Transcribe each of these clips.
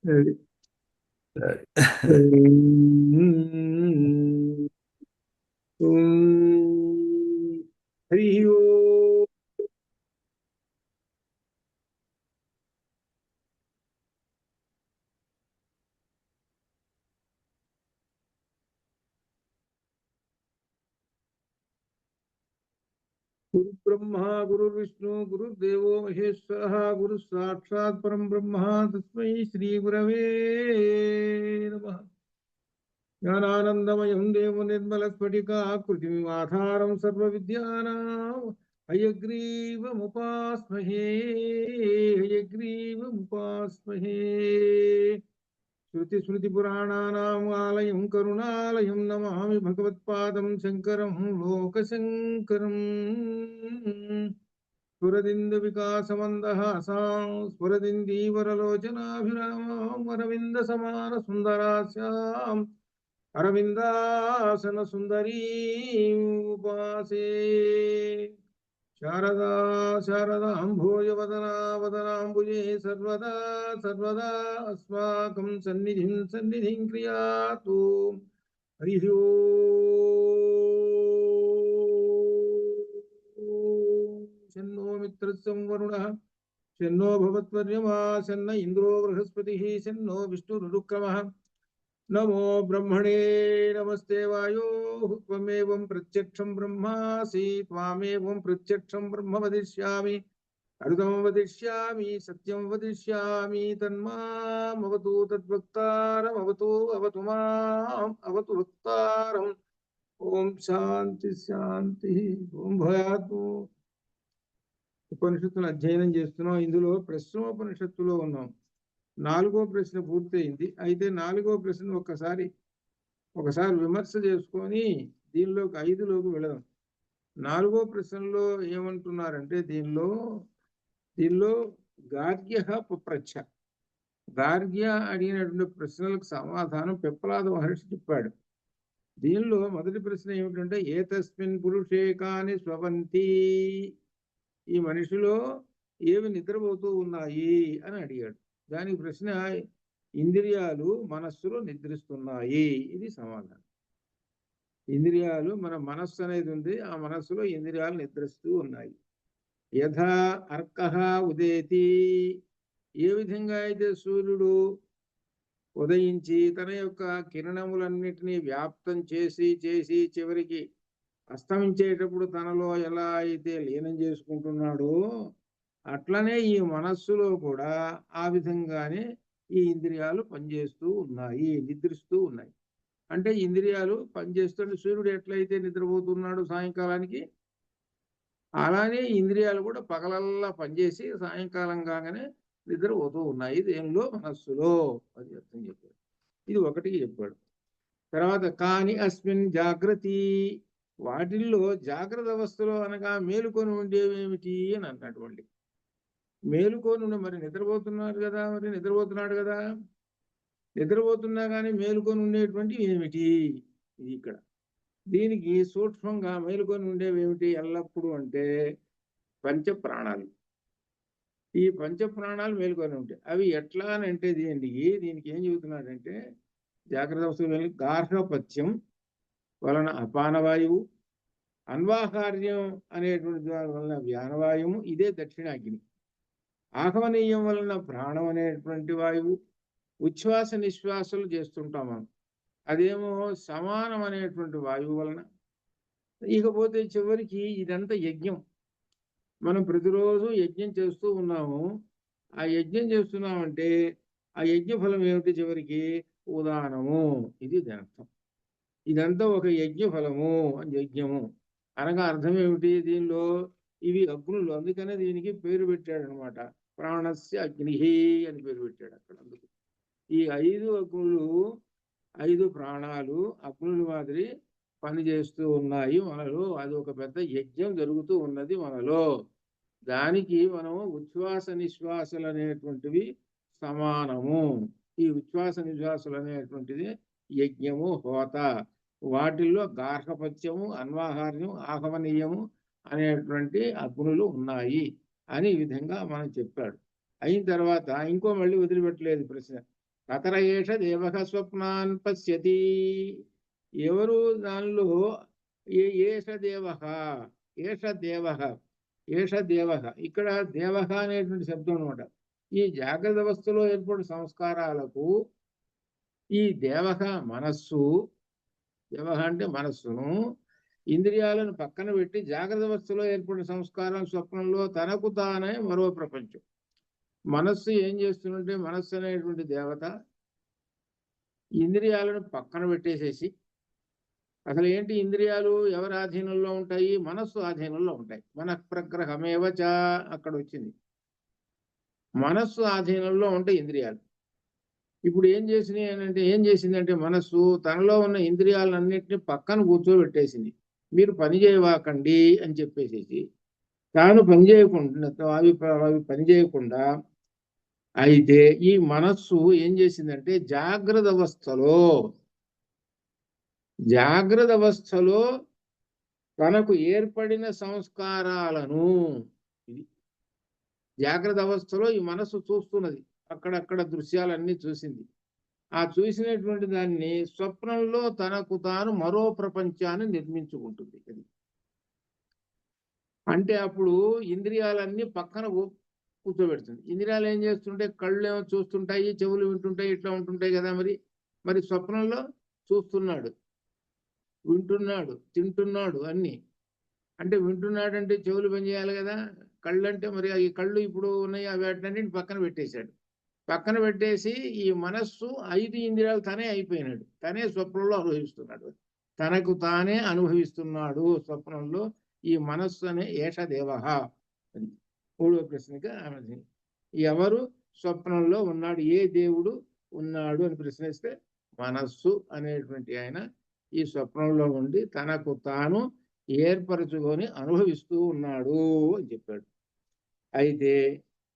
అది. హరి ఓం. గురు బ్రహ్మ గురు విష్ణు గురుదేవో మహేశ్వర గురు సాక్షాత్ పరం బ్రహ్మ తస్మై శ్రీ గురవే నమః. జ్ఞానానందమయం దేవ నిర్మల స్ఫటికాకృతిమాధారం సర్వ విద్యానాం హయగ్రీవముపాస్మహే హయగ్రీవముపాస్మహే. శృతి స్మృతి పురాణానాం ఆలయం కరుణాలయం నమామి భగవత్పాదం శంకరం లోకశంకరం. స్ఫురదిందు వికాసమందహాసాం స్ఫురదిందీవరలోచనాభిరామాం అరవింద సమాన సుందరాస్యాం అరవిందాసన సుందరీ ఉపాసే. శారదా శారదాంభోజవదనా వదనాంబుజే సర్వదా సర్వదా అస్మాకం సన్నిధిం క్రియాతు. హరి ఓం. శన్నో మిత్రస్యం వరుణః శన్నో భవత్వర్యమా శన్న ఇంద్రో బృహస్పతిః శన్నో విష్ణురుక్రమః. నమో బ్రహ్మణే నమస్తే వాయో త్వమేవం ప్రత్యక్షం బ్రహ్మాసి త్వామేవం ప్రత్యక్షం బ్రహ్మ వదిష్యామి అర్థం వదిష్యామి సత్యం వదిష్యామి తన్మామవతు తద్వక్తారం అవతు అవతు మాం అవతు వక్తారం. ఓం శాంతి శాంతి. ఓం భయాతు. ఉపనిషత్తును అధ్యయనం చేస్తున్నాం. ఇందులో ప్రశ్నోపనిషత్తులో ఉన్నాం. 4వ ప్రశ్న పూర్తయింది. అయితే 4వ ప్రశ్న ఒకసారి విమర్శ చేసుకొని దీనిలోకి 5లోకి వెళదాం. 4వ ప్రశ్నలో ఏమంటున్నారంటే దీనిలో గార్గ్య పప్రచ్ఛ. గార్గ్య అడిగినటువంటి ప్రశ్నలకు సమాధానం పిప్పలాద మహర్షి చెప్పాడు. దీనిలో మొదటి ప్రశ్న ఏమిటంటే ఏతస్మిన్ పురుషే కాని స్వవంతి, ఈ మనిషిలో ఏవి నిద్రపోతూ ఉన్నాయి అని అడిగాడు. దానికి ప్రశ్న ఇంద్రియాలు మనస్సులో నిద్రిస్తున్నాయి. ఇది సమాధానం. ఇంద్రియాలు, మన మనస్సు అనేది ఉంది, ఆ మనస్సులో ఇంద్రియాలు నిద్రిస్తూ ఉన్నాయి. యథా అర్కః ఉదేతి, ఏ విధంగా అయితే సూర్యుడు ఉదయించి తన యొక్క కిరణములన్నిటినీ వ్యాప్తం చేసి చివరికి అస్తమించేటప్పుడు తనలో ఎలా అయితే లీనం చేసుకుంటున్నాడో అట్లనే ఈ మనస్సులో కూడా ఆ విధంగానే ఈ ఇంద్రియాలు పనిచేస్తూ ఉన్నాయి, నిద్రిస్తూ ఉన్నాయి. అంటే ఇంద్రియాలు పనిచేస్తుంటే సూర్యుడు ఎట్లయితే నిద్రపోతున్నాడు సాయంకాలానికి, అలానే ఇంద్రియాలు కూడా పగలల్లా పనిచేసి సాయంకాలం కాగానే నిద్రపోతూ ఉన్నాయి. దేనిలో? మనస్సులో. అది అర్థం చెప్పాడు. ఇది ఒకటికి చెప్పాడు. తర్వాత కాని అస్మిన్ జాగ్రత్త, వాటిల్లో జాగ్రత్త అవస్థలో అనగా మేలుకొని ఉండేవేమిటి అని అన్నటువంటి. మేలుకొని మరి నిద్రపోతున్నాడు కదా, నిద్రపోతున్నా కానీ మేలుకొని ఉండేటువంటి ఏమిటి? ఇది ఇక్కడ. దీనికి సూక్ష్మంగా మేలుకొని ఉండేవి ఏమిటి ఎల్లప్పుడూ అంటే పంచప్రాణాలు. ఈ పంచప్రాణాలు మేలుకొని ఉంటాయి. అవి ఎట్లా అని అంటే దీనికి ఏం చెబుతున్నాడంటే జాగ్రత్త అవస్థలో గార్హపత్యం వలన అపానవాయువు, అన్వాహార్యం అనేటువంటి దాని వలన వ్యానవాయువు, ఇదే దక్షిణాగ్ని. ఆహ్వనీయం వలన ప్రాణం అనేటువంటి వాయువు, ఉచ్ఛ్వాస నిశ్వాసాలు చేస్తుంటాం మనం, అదేమో సమానం అనేటువంటి వాయువు వలన. ఇకపోతే చివరికి ఇదంతా యజ్ఞం. మనం ప్రతిరోజు యజ్ఞం చేస్తూ ఉన్నాము. ఆ యజ్ఞం చేస్తున్నామంటే ఆ యజ్ఞ ఫలం ఏమిటి? చివరికి ఉదానము. ఇది దాని అర్థం. ఇదంతా ఒక యజ్ఞ ఫలము. యజ్ఞము అనగా అర్థం ఏమిటి? దీనిలో ఇవి అగ్నులు, అందుకనే దీనికి పేరు పెట్టాడు అనమాట. ప్రాణస్య అగ్ని అని పేరు పెట్టాడు అక్కడ. అందుకు ఈ 5 అగ్నులు, 5 ప్రాణాలు అగ్నుల మాదిరి పనిచేస్తూ ఉన్నాయి మనలో. అది ఒక పెద్ద యజ్ఞం జరుగుతూ ఉన్నది మనలో. దానికి మనము ఉచ్ఛ్వాస నిశ్వాసలు అనేటువంటివి సమానము. ఈ ఉచ్ఛ్వాస నిశ్వాసలు అనేటువంటిది యజ్ఞము, హోత. వాటిల్లో గార్హపత్యము, అన్వాహార్యం, ఆహ్వనీయము అనేటువంటి అగ్నులు ఉన్నాయి అని ఈ విధంగా మనం చెప్పాడు. అయిన తర్వాత ఇంకో మళ్ళీ వదిలిపెట్టలేదు ప్రశ్న. తతర ఏష దేవః స్వప్నాన్ పశ్యతి. ఎవరు దానిలో ఏష దేవః, ఏష దేవః, ఏష దేవః, ఇక్కడ దేవః అనేటువంటి శబ్దం అనమాట. ఈ జాగ్రత్త అవస్థలో ఏర్పడిన సంస్కారాలకు ఈ దేవః మనస్సు, దేవః అంటే మనస్సును, ఇంద్రియాలను పక్కన పెట్టి జాగ్రత్త అవస్థలో ఏర్పడిన సంస్కారం స్వప్నంలో తనకు తానే మరో ప్రపంచం. మనస్సు ఏం చేస్తుందంటే, మనస్సు అనేటువంటి దేవత ఇంద్రియాలను పక్కన పెట్టేసేసి, అసలు ఏంటి ఇంద్రియాలు ఎవరి ఆధీనంలో ఉంటాయి? మనస్సు ఆధీనంలో ఉంటాయి. మన ప్రగ్రహమేవచ అక్కడ వచ్చింది. మనస్సు ఆధీనంలో ఉంటాయి ఇంద్రియాలు. ఇప్పుడు ఏం చేసిందంటే మనస్సు తనలో ఉన్న ఇంద్రియాలన్నింటినీ పక్కన కూర్చోబెట్టేసింది. మీరు పని చేయవాకండి అని చెప్పేసేసి తాను పని చేయకుండా, అవి పని చేయకుండా, అయితే ఈ మనస్సు ఏం చేసిందంటే జాగ్రత్త అవస్థలో తనకు ఏర్పడిన సంస్కారాలను, ఇది జాగ్రత్త అవస్థలో ఈ మనస్సు చూస్తున్నది. అక్కడక్కడ దృశ్యాలన్నీ చూసింది. ఆ చూసినటువంటి దాన్ని స్వప్నంలో తనకు తాను మరో ప్రపంచాన్ని నిర్మించుకుంటుంది. అది అంటే అప్పుడు ఇంద్రియాలన్నీ పక్కన కూర్చోబెడుతుంది. ఇంద్రియాలు ఏం చేస్తుంటే, కళ్ళు ఏమో చూస్తుంటాయి, చెవులు వింటుంటాయి, ఇట్లా ఉంటుంటాయి కదా. మరి స్వప్నంలో చూస్తున్నాడు, వింటున్నాడు, తింటున్నాడు అన్ని. అంటే వింటున్నాడు అంటే చెవులు పని చేయాలి కదా. కళ్ళు అంటే మరి ఈ కళ్ళు ఇప్పుడు ఉన్నాయి, వాటిని పక్కన పెట్టేశాడు. పక్కన పెట్టేసి ఈ మనస్సు 5 ఇంద్రియాలు తనే అయిపోయినాడు. తనే స్వప్నంలో అనుభవిస్తున్నాడు, తనకు తానే అనుభవిస్తున్నాడు స్వప్నంలో. ఈ మనస్సు అనే ఏష దేవః. అది 3వ ప్రశ్నగా ఎవరు స్వప్నంలో ఉన్నాడు, ఏ దేవుడు ఉన్నాడు అని ప్రశ్నిస్తే మనస్సు అనేటువంటి ఆయన ఈ స్వప్నంలో ఉండి తనకు తాను ఏర్పరచుకొని అనుభవిస్తూ ఉన్నాడు అని చెప్పాడు. అయితే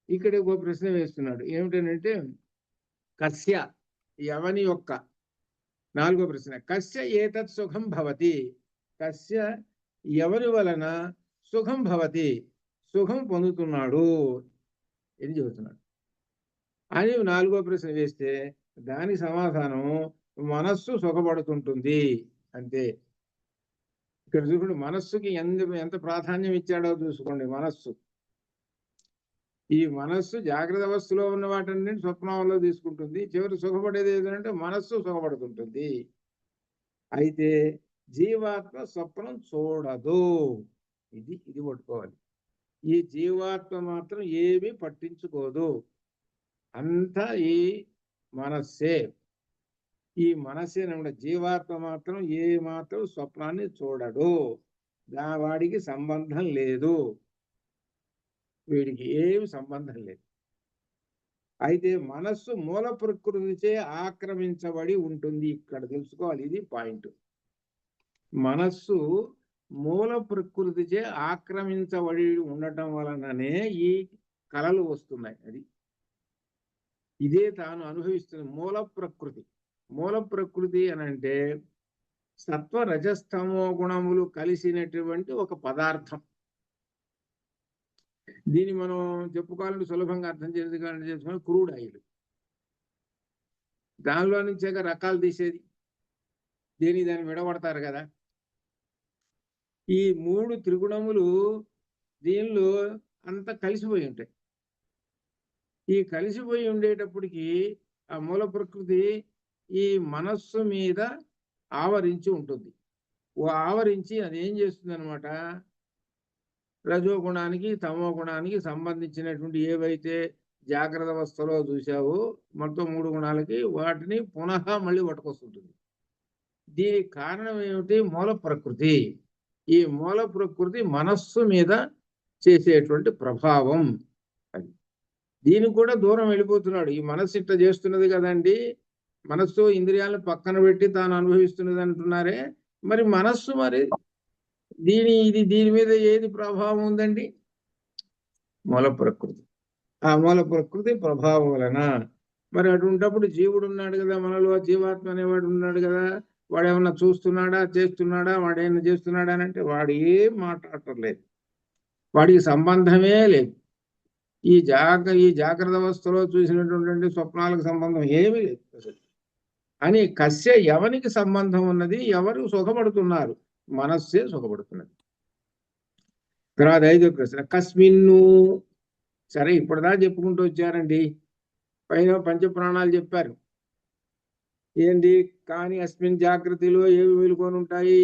ఇక్కడ ఒక ప్రశ్న వేస్తున్నాడు. ఏమిటనంటే కస్య, ఎవని యొక్క, 4వ ప్రశ్న, కస్య ఏతత్ సుఖం భవతి, కస్య ఎవరి వలన సుఖం భవతి, సుఖం పొందుతున్నాడు అని చెబుతున్నాడు అని 4వ ప్రశ్న వేస్తే దాని సమాధానం మనస్సు సుఖపడుతుంటుంది అంతే. ఇక్కడ చూసుకోండి, మనస్సుకి ఎంత ప్రాధాన్యం ఇచ్చాడో చూసుకోండి. ఈ మనస్సు జాగ్రత్త అవస్థలో ఉన్న వాటిని స్వప్నంలో తీసుకుంటుంది. చివరి సుఖపడేది ఏదంటే మనస్సు సుఖపడుతుంటుంది. అయితే జీవాత్మ స్వప్నం చూడదు. ఇది పట్టుకోవాలి. ఈ జీవాత్మ మాత్రం ఏమీ పట్టించుకోదు. అంతా ఈ మనస్సే. ఈ మనస్సేనమాట. జీవాత్మ మాత్రం ఏ మాత్రం స్వప్నాన్ని చూడడు. వాడికి సంబంధం లేదు, వీడికి ఏమి సంబంధం లేదు. అయితే మనస్సు మూల ప్రకృతిచే ఆక్రమించబడి ఉంటుంది. ఇక్కడ తెలుసుకోవాలి, ఇది పాయింట్. మనస్సు మూల ప్రకృతిచే ఆక్రమించబడి ఉండటం వలననే ఈ కళలు వస్తున్నాయి. ఇదే తాను అనుభవిస్తున్న మూల ప్రకృతి అని అంటే సత్వ రజస్తమో గుణములు కలిసినటువంటి ఒక పదార్థం. దీన్ని మనం చెప్పుకోవాలంటే సులభంగా అర్థం చేసుకుని క్రూడ్ ఆయిల్. దానిలో నుంచే రకాలు తీసేది, దాన్ని విడగొడతారు కదా. ఈ 3 త్రిగుణములు దీనిలో అంతా కలిసిపోయి ఉంటాయి. ఈ కలిసిపోయి ఉండేటప్పటికి ఆ మూల ప్రకృతి ఈ మనస్సు మీద ఆవరించి ఉంటుంది. ఆవరించి అది ఏం చేస్తుంది అనమాట, రజోగుణానికి తమో గుణానికి సంబంధించినటువంటి ఏవైతే జాగ్రత్త అవస్థలో చూసావో మొత్తం 3 గుణాలకి వాటిని పునః మళ్ళీ పట్టుకొస్తుంటుంది. దీనికి కారణం ఏమిటి? మూల ప్రకృతి. ఈ మూల ప్రకృతి మనస్సు మీద చేసేటువంటి ప్రభావం. అది దీనికి కూడా దూరం వెళ్ళిపోతున్నాడు. ఈ మనస్సు ఇట్లా చేస్తున్నది కదండి, మనస్సు ఇంద్రియాలను పక్కన పెట్టి తాను అనుభవిస్తున్నది అంటున్నారే, మరి మనస్సు మరి దీని మీద ఏది ప్రభావం ఉందండి? మూల ప్రకృతి. ఆ మూల ప్రకృతి ప్రభావం వలన మరి అటువంటిప్పుడు జీవుడు ఉన్నాడు కదా, మనలో జీవాత్మ అనేవాడు ఉన్నాడు కదా, వాడు ఏమన్నా చూస్తున్నాడా, చేస్తున్నాడా, వాడు ఏమన్నా చేస్తున్నాడా అని అంటే వాడు ఏం మాట్లాడటం లేదు, వాడికి సంబంధమే లేదు. ఈ జాగ్రత్త అవస్థలో చూసినటువంటి స్వప్నాలకు సంబంధం ఏమీ లేదు అసలు అని కస్య ఎవరికి సంబంధం ఉన్నది, ఎవరు సుఖపడుతున్నారు? మనస్సే సుఖపడుతున్నది. తర్వాత 5వ ప్రశ్న కస్మిన్ను. సరే ఇప్పుడుదా చెప్పుకుంటూ వచ్చారండి, పైన పంచప్రాణాలు చెప్పారు ఏంటి, కానీ అస్మిన్ జాగృతిలో ఏవి మేలుకొని ఉంటాయి,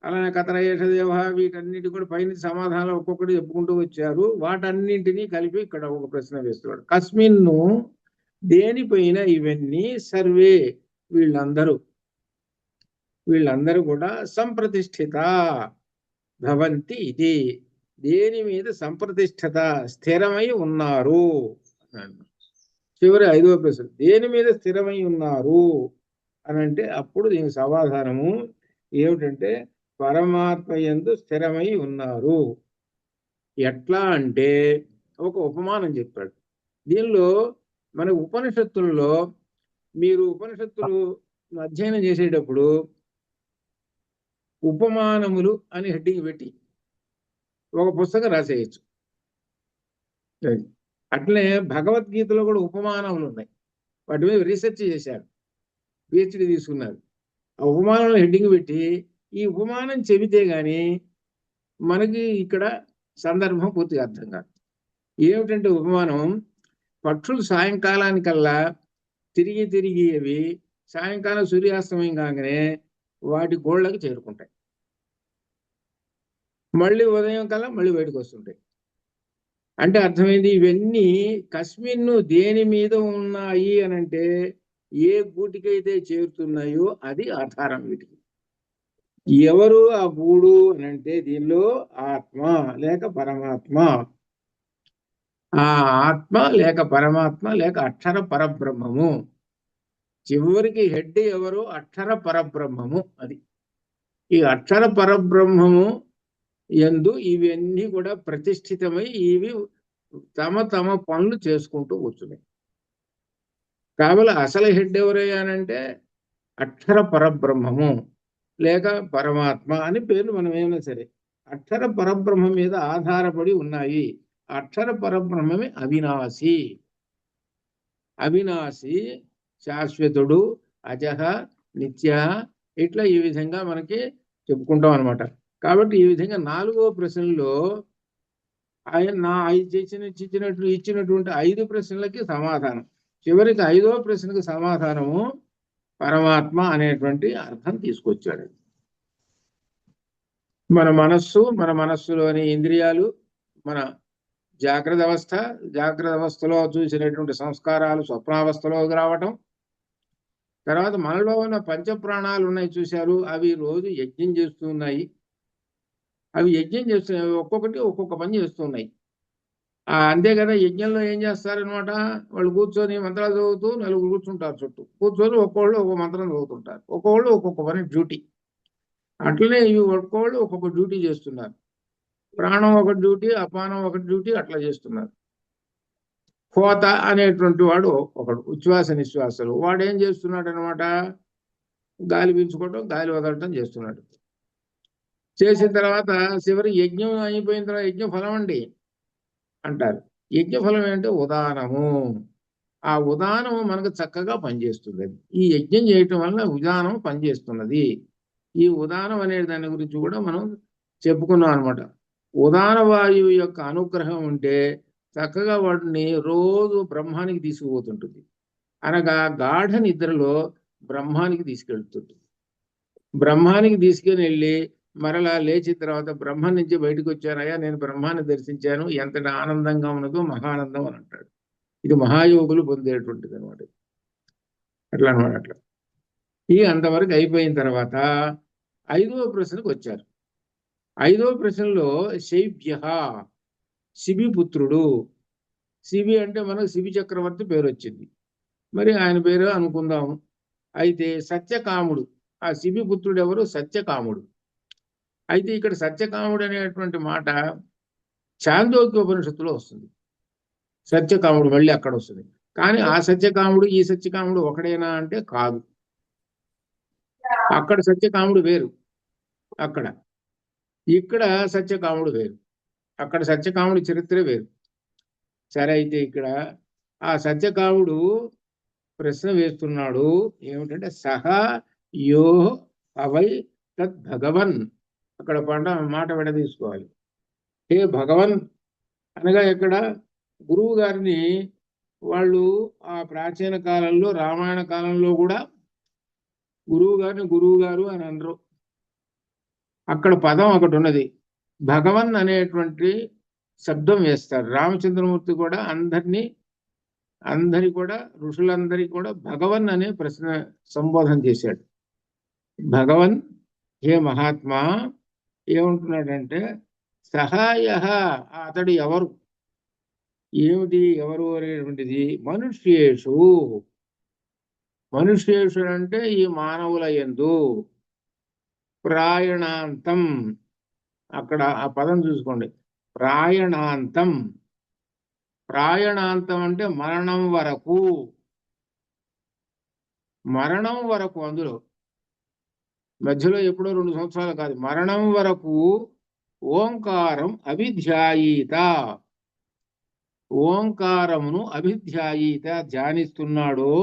అలానే కథరయేషదేవ, వీటన్నిటి కూడా పైన సమాధానాలు ఒక్కొక్కటి చెప్పుకుంటూ వచ్చారు. వాటన్నింటినీ కలిపి ఇక్కడ ఒక ప్రశ్న వేస్తున్నాడు. కస్మిన్ను దేనిపైన ఇవన్నీ సర్వే వీళ్ళందరూ కూడా సంప్రతిష్ఠిత భవంతి, ఇది దేని మీద సంప్రతిష్ఠిత స్థిరమై ఉన్నారు. చివరి 5వ ప్రశ్న దేని మీద స్థిరమై ఉన్నారు అని అంటే అప్పుడు దీని సమాధానము ఏమిటంటే పరమాత్మ యందు స్థిరమై ఉన్నారు. ఎట్లా అంటే ఒక ఉపమానం చెప్పాడు. దీనిలో మన ఉపనిషత్తుల్లో మీరు ఉపనిషత్తులు అధ్యయనం చేసేటప్పుడు ఉపమానములు అని హెడ్డింగ్ పెట్టి ఒక పుస్తకం రాసేయచ్చు. అట్లనే భగవద్గీతలో కూడా ఉపమానములు ఉన్నాయి, వాటి మీద రీసెర్చ్ చేశారు, పిహెచ్డి తీసుకున్నారు. ఆ ఉపమానంలో హెడ్డింగ్ పెట్టి ఈ ఉపమానం చెబితే గాని మనకి ఇక్కడ సందర్భం పూర్తిగా అర్థం కాదు. ఏమిటంటే ఉపమానం, పక్షులు సాయంకాలానికల్లా తిరిగి అవి సాయంకాలం సూర్యాస్తమయం కాగానే వాటి గోళ్ళకి చేరుకుంటాయి, మళ్ళీ ఉదయం కల్లా మళ్ళీ బయటకు వస్తుంటాయి. అంటే అర్థమైంది, ఇవన్నీ కస్మిన్ను దేని మీద ఉన్నాయి అని అంటే ఏ గూటికైతే చేరుతున్నాయో అది ఆధారం వీటికి. ఎవరు ఆ గూడు అని అంటే దీనిలో ఆత్మ లేక పరమాత్మ. ఆ ఆత్మ లేక పరమాత్మ లేక అక్షర పరబ్రహ్మము. చివరికి హెడ్ ఎవరు? అక్షర పరబ్రహ్మము. అది ఈ అక్షర పరబ్రహ్మము యందు ఇవన్నీ కూడా ప్రతిష్ఠితమై ఇవి తమ పనులు చేసుకుంటూ కూర్చున్నాయి. కాబట్టి అసలు హెడ్ ఎవరయ్యానంటే అక్షర పరబ్రహ్మము లేక పరమాత్మ అని పేర్లు మనం ఏమైనా సరే అక్షర పరబ్రహ్మ మీద ఆధారపడి ఉన్నాయి. అక్షర పరబ్రహ్మమే అవినాశి శాశ్వతుడు, అజహ, నిత్య, ఇట్లా ఈ విధంగా మనకి చెప్పుకుంటాం అనమాట. కాబట్టి ఈ విధంగా 4వ ప్రశ్నలో ఆయన ఇచ్చినటువంటి 5 ప్రశ్నలకి సమాధానం, చివరికి 5వ ప్రశ్నకు సమాధానము పరమాత్మ అనేటువంటి అర్థం తీసుకొచ్చాడు. మన మనస్సులోని ఇంద్రియాలు, మన జాగ్రత్త అవస్థలో చూసినటువంటి సంస్కారాలు స్వప్నావస్థలో రావటం, తర్వాత మనలో ఉన్న పంచప్రాణాలు ఉన్నాయి చూశారు, అవి రోజు యజ్ఞం చేస్తున్నాయి. అవి యజ్ఞం చేస్తున్నాయి, ఒక్కొక్కటి ఒక్కొక్క పని చేస్తున్నాయి. అంతే కదా, యజ్ఞంలో ఏం చేస్తారనమాట, వాళ్ళు కూర్చొని మంత్రాలు చదువుతూ నలుగురు కూర్చుంటారు చుట్టూ, కూర్చొని ఒక్కోళ్ళు ఒక్కొక్క మంత్రం చదువుతుంటారు, ఒక్కొక్కళ్ళు ఒక్కొక్క పని డ్యూటీ. అట్లనే ఇవి ఒక్కోళ్ళు ఒక్కొక్క డ్యూటీ చేస్తున్నారు. ప్రాణం ఒక డ్యూటీ, అపానం ఒక డ్యూటీ, అట్లా చేస్తున్నారు. కోత అనేటువంటి వాడు ఒకడు, ఉచ్ఛ్వాస నిశ్వాసలు, వాడు ఏం చేస్తున్నాడు అనమాట, గాలి పీల్చుకోవటం గాలి వదలటం చేస్తున్నాడు. చేసిన తర్వాత చివరి యజ్ఞం అయిపోయిన తర్వాత యజ్ఞ ఫలం అండి అంటారు. యజ్ఞ ఫలం ఏంటంటే ఉదానము. ఆ ఉదానము మనకు చక్కగా పనిచేస్తుంది. ఈ యజ్ఞం చేయటం వల్ల ఉదానం పనిచేస్తున్నది. ఈ ఉదానం అనే దాని గురించి కూడా మనం చెప్పుకున్నాం అనమాట. ఉదాన వాయువు యొక్క అనుగ్రహం ఉంటే చక్కగా వాటిని రోజు బ్రహ్మానికి తీసుకుపోతుంటుంది. అనగా గాఢ నిద్రలో బ్రహ్మానికి తీసుకెళ్తుంది. బ్రహ్మానికి తీసుకుని వెళ్ళి మరలా లేచిన తర్వాత బ్రహ్మ నుంచి బయటకు వచ్చానయ్యా, నేను బ్రహ్మాన్ని దర్శించాను, ఎంతటి ఆనందంగా ఉన్నదో మహానందం అని అంటాడు. ఇది మహాయోగులు పొందేటువంటిది అనమాట. అట్లా అనమాట. అట్లా ఈ అంతవరకు అయిపోయిన తర్వాత 5వ ప్రశ్నకు వచ్చారు. 5వ ప్రశ్నలో శైభ్య, శిబిపుత్రుడు. శిబి అంటే మనకు శిబి చక్రవర్తి పేరు వచ్చింది, మరి ఆయన పేరు అనుకుందాము. అయితే సత్యకాముడు, ఆ శిబిపుత్రుడు ఎవరు? సత్యకాముడు. అయితే ఇక్కడ సత్యకాముడు అనేటువంటి మాట చాందోగ్య ఉపనిషత్తులో వస్తుంది. సత్యకాముడు మళ్ళీ అక్కడ వస్తుంది. కానీ ఆ సత్యకాముడు ఈ సత్యకాముడు ఒకడేనా అంటే కాదు. అక్కడ సత్యకాముడు వేరు, ఇక్కడ సత్యకాముడు వేరు. అక్కడ సత్యకాముడి చరిత్ర వేరు. సరే, అయితే ఇక్కడ ఆ సత్యకాముడు ప్రశ్న వేస్తున్నాడు. ఏమిటంటే సహా యో అవై తద్ భగవన్. అక్కడ మాట విడదీసుకోవాలి. హే భగవన్ అనగా ఇక్కడ గురువు గారిని వాళ్ళు ఆ ప్రాచీన కాలంలో, రామాయణ కాలంలో కూడా గురువు గారిని గురువు గారు అని అనరు. అక్కడ పదం ఒకటి ఉన్నది, భగవన్ అనేటువంటి శబ్దం వేస్తారు. రామచంద్రమూర్తి కూడా అందరి కూడా ఋషులందరి కూడా భగవన్ అనే ప్రశ్న సంబోధన చేశాడు. భగవన్, హే మహాత్మా, ఏమంటున్నాడంటే సహాయ, అతడు ఎవరు, ఏమిటి, ఎవరు అనేటువంటిది మనుష్యేషు. మనుష్యేషు అంటే ఈ మానవుల యందు, ప్రాయణాంతం, అక్కడ ఆ పదం చూసుకోండి, ప్రాయణాంతం. ప్రాయణాంతం అంటే మరణం వరకు, మరణం వరకు, అందులో మధ్యలో ఎప్పుడో 2 సంవత్సరాలు కాదు, మరణం వరకు ఓంకారం అభిధ్యాయీత, ఓంకారమును అభిధ్యాయీత ధ్యానిస్తున్నాడో,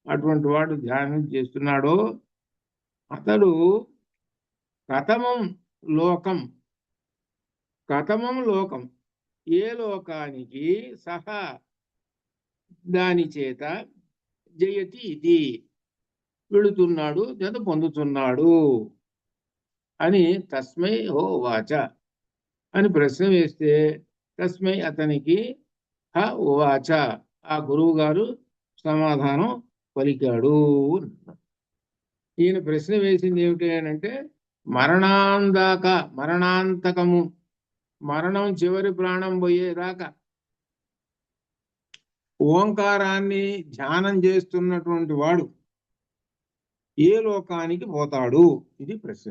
అటువంటి వాడు ధ్యానం చేస్తున్నాడో అతడు కథమం లోకం, కథమం లోకం, ఏ లోకానికి సహా దాని చేత జయతి ఇది వెళుతున్నాడు, జత పొందుతున్నాడు అని తస్మై హో వాచ అని ప్రశ్న వేస్తే, తస్మై అతనికి హ వాచ ఆ గురువు గారు సమాధానం పలికాడు. ఈయన ప్రశ్న వేసింది ఏమిటి అంటే మరణాంతకము, మరణం చివరి ప్రాణం పోయేదాకా ఓంకారాన్ని ధ్యానం చేస్తున్నటువంటి వాడు ఏ లోకానికి పోతాడు, ఇది ప్రశ్న.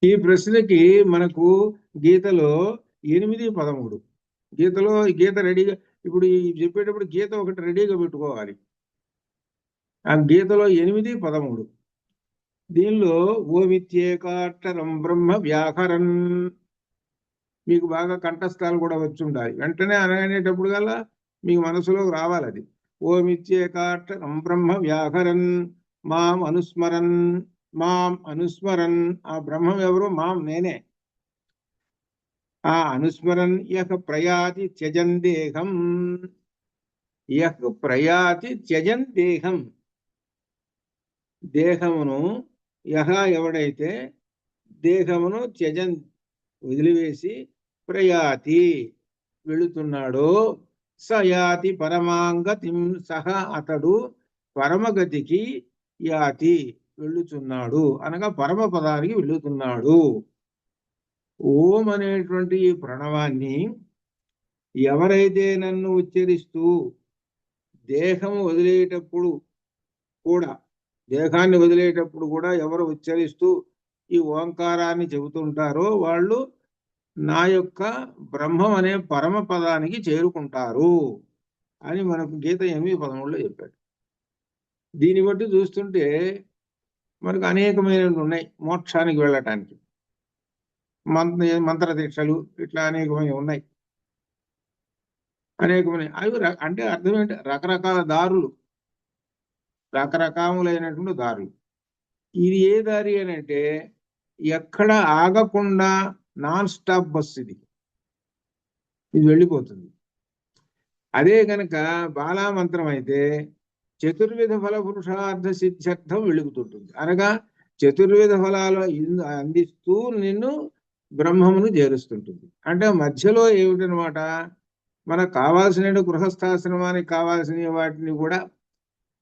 ఈ ప్రశ్నకి మనకు గీతలో 8:13, గీతలో గీత రెడీగా, ఇప్పుడు చెప్పేటప్పుడు గీత ఒకటి రెడీగా పెట్టుకోవాలి. ఆ గీతలో 8:13 దీనిలో ఓమిత్యేకాక్షరం బ్రహ్మ వ్యాకరన్, మీకు బాగా కంఠస్థాలు కూడా వచ్చి ఉండాలి. వెంటనే అనగనేటప్పుడు కల్లా మీకు మనసులోకి రావాలి అది. ఓమిత్యేకాక్షరం బ్రహ్మ వ్యాకరన్ మాం అనుస్మరన్, మాం అనుస్మరన్. ఆ బ్రహ్మం ఎవరు? మాం, నేనే. ఆ అనుస్మరన్ యః ప్రయాతి త్యజన్ దేహం, యః ప్రయాతి త్యజన్ దేహం, దేహమును, యహ ఎవడైతే దేహమును త్యజన్ వదిలివేసి ప్రయాతి వెళుతున్నాడో, సయాతి పరమాంగతిం, సహ అతడు పరమగతికి యాతి వెళ్ళుతున్నాడు, అనగా పరమ పదానికి వెళుతున్నాడు. ఓం అనేటువంటి ఈ ప్రణవాన్ని ఎవరైతే నన్ను ఉచ్చరిస్తూ దేహము వదిలేటప్పుడు కూడా, దేహాన్ని వదిలేటప్పుడు కూడా ఎవరు ఉచ్చరిస్తూ ఈ ఓంకారాన్ని చెబుతుంటారో వాళ్ళు నా యొక్క బ్రహ్మం అనే పరమ పదానికి చేరుకుంటారు అని మనకు గీత 8:13లో చెప్పాడు. దీన్ని బట్టి చూస్తుంటే మనకు అనేకమైనవి ఉన్నాయి మోక్షానికి వెళ్ళటానికి. మంత్ర దీక్షలు ఇట్లా అనేకమైనవి ఉన్నాయి, అనేకమైన. అవి అంటే అర్థం ఏంటి? రకరకాల దారులు, రకరకాలైనటువంటి దారులు. ఇది ఏ దారి అని అంటే ఎక్కడ ఆగకుండా నాన్ స్టాప్ బస్సు ఇది వెళ్ళిపోతుంది. అదే కనుక బాలామంత్రం అయితే చతుర్విధ ఫల పురుషార్థ సిద్ధ్యర్థం వెలుగుతుంటుంది. అనగా చతుర్విధ ఫలాలు అందిస్తూ నిన్ను బ్రహ్మమును చేరుస్తుంటుంది. అంటే మధ్యలో ఏమిటనమాట, మనకు కావాల్సిన గృహస్థాశ్రమానికి కావాల్సిన వాటిని కూడా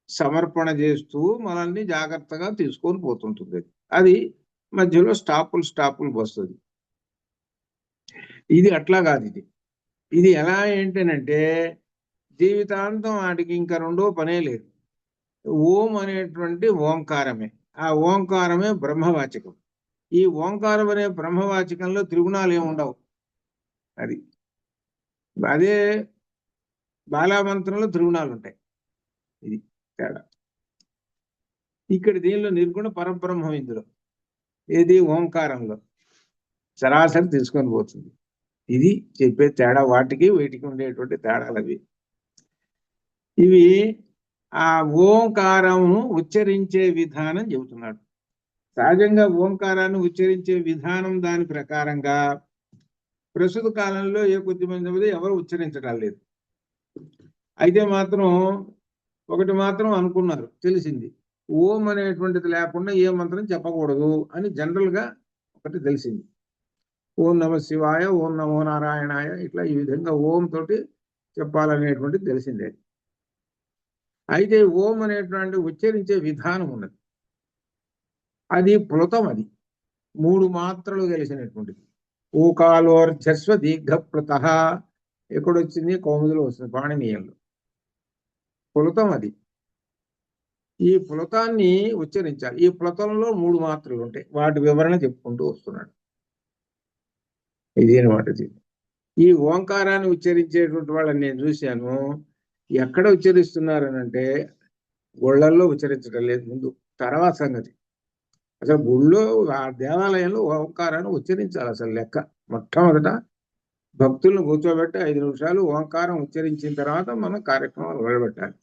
సమర్పణ చేస్తూ మనల్ని జాగ్రత్తగా తీసుకొని పోతుంటుంది. అది మధ్యలో స్టాపులు వస్తుంది. ఇది అట్లా కాదు. ఇది ఎలా ఏంటనంటే జీవితాంతం వాటికి ఇంకా రెండో పనే లేదు. ఓం అనేటువంటి ఓంకారమే, ఆ ఓంకారమే బ్రహ్మవాచకం. ఈ ఓంకారం అనే బ్రహ్మవాచకంలో త్రిగుణాలు ఏముండవు. అది అదే బాలామంత్రంలో త్రిగుణాలు ఉంటాయి. ఇది తేడా. ఇక్కడ దీనిలో నిర్గుణ పరబ్రహ్మం, ఇందులో ఏది ఓంకారంలో సరాసరి తీసుకొని పోతుంది. ఇది చెప్పే తేడా, వాటికి వీటికి ఉండేటువంటి తేడాలు అవి. ఇవి ఆ ఓంకారమును ఉచ్చరించే విధానం చెబుతున్నాడు. సహజంగా ఓంకారాన్ని ఉచ్చరించే విధానం దాని ప్రకారంగా ప్రస్తుత కాలంలో కొద్ది మంది ఎవరు ఉచ్చరించడం లేదు. అయితే మాత్రం ఒకటి మాత్రం అనుకున్నారు, తెలిసింది, ఓం అనేటువంటిది లేకుండా ఏ మంత్రం చెప్పకూడదు అని జనరల్ గా ఒకటి తెలిసింది. ఓం నమ శివాయ, ఓం నమో నారాయణాయ, ఇట్లా ఈ విధంగా ఓం తోటి చెప్పాలనేటువంటిది తెలిసిందే. అయితే ఓం అనేటువంటి ఉచ్చరించే విధానం ఉన్నది, అది ప్లుతం. అది 3 మాత్రలు కలిసినటువంటిది. ఊకాలోర్జస్వ దీర్ఘప్లుత ఎక్కడొచ్చింది? కౌముదిలో వస్తుంది, పాణినీయంలో. ప్లుతం అది. ఈ ప్లుతాన్ని ఉచ్చరించాలి. ఈ ప్లుతంలో 3 మాత్రలు ఉంటాయి, వాటి వివరణ చెప్పుకుంటూ వస్తున్నాడు. ఇది అనమాట. ఈ ఓంకారాన్ని ఉచ్చరించేటువంటి వాళ్ళని నేను చూశాను. ఎక్కడ ఉచ్చరిస్తున్నారనంటే గుళ్ళల్లో ఉచ్చరించడం లేదు ముందు, తర్వాత సంగతి. అసలు గుళ్ళో ఆ దేవాలయంలో ఓంకారాన్ని ఉచ్చరించాలి అసలు లెక్క. మొట్టమొదట భక్తులను కూర్చోబెట్టి 5 నిమిషాలు ఓంకారం ఉచ్చరించిన తర్వాత మనం కార్యక్రమాలు మొదలుపెట్టాలి.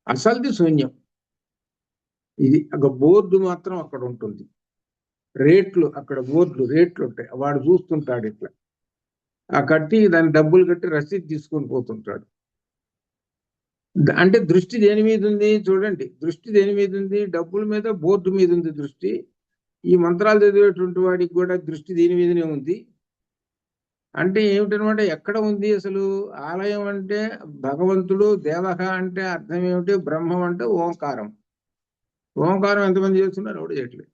అసలుది శూన్యం. ఇది ఒక బోర్డు మాత్రం అక్కడ ఉంటుంది, రేట్లు అక్కడ బోర్డులు రేట్లు ఉంటాయి, వాడు చూస్తుంటాడు ఇట్లా, ఆ కట్టి దాని డబ్బులు కట్టి రసీదు తీసుకొని పోతుంటాడు. అంటే దృష్టి దేని మీద ఉంది చూడండి, దృష్టి దేని మీద ఉంది? డబ్బుల మీద, బోర్డు మీద ఉంది దృష్టి. ఈ మంత్రాలు చదివేటువంటి వాడికి కూడా దృష్టి దీని మీదనే ఉంది. అంటే ఏమిటనమాట, ఎక్కడ ఉంది అసలు ఆలయం అంటే? భగవంతుడు, దేవహ అంటే అర్థం ఏమిటి? బ్రహ్మం అంటే ఓంకారం. ఓంకారం ఎంతమంది చేస్తున్నారు? ఎవడు చేయట్లేదు,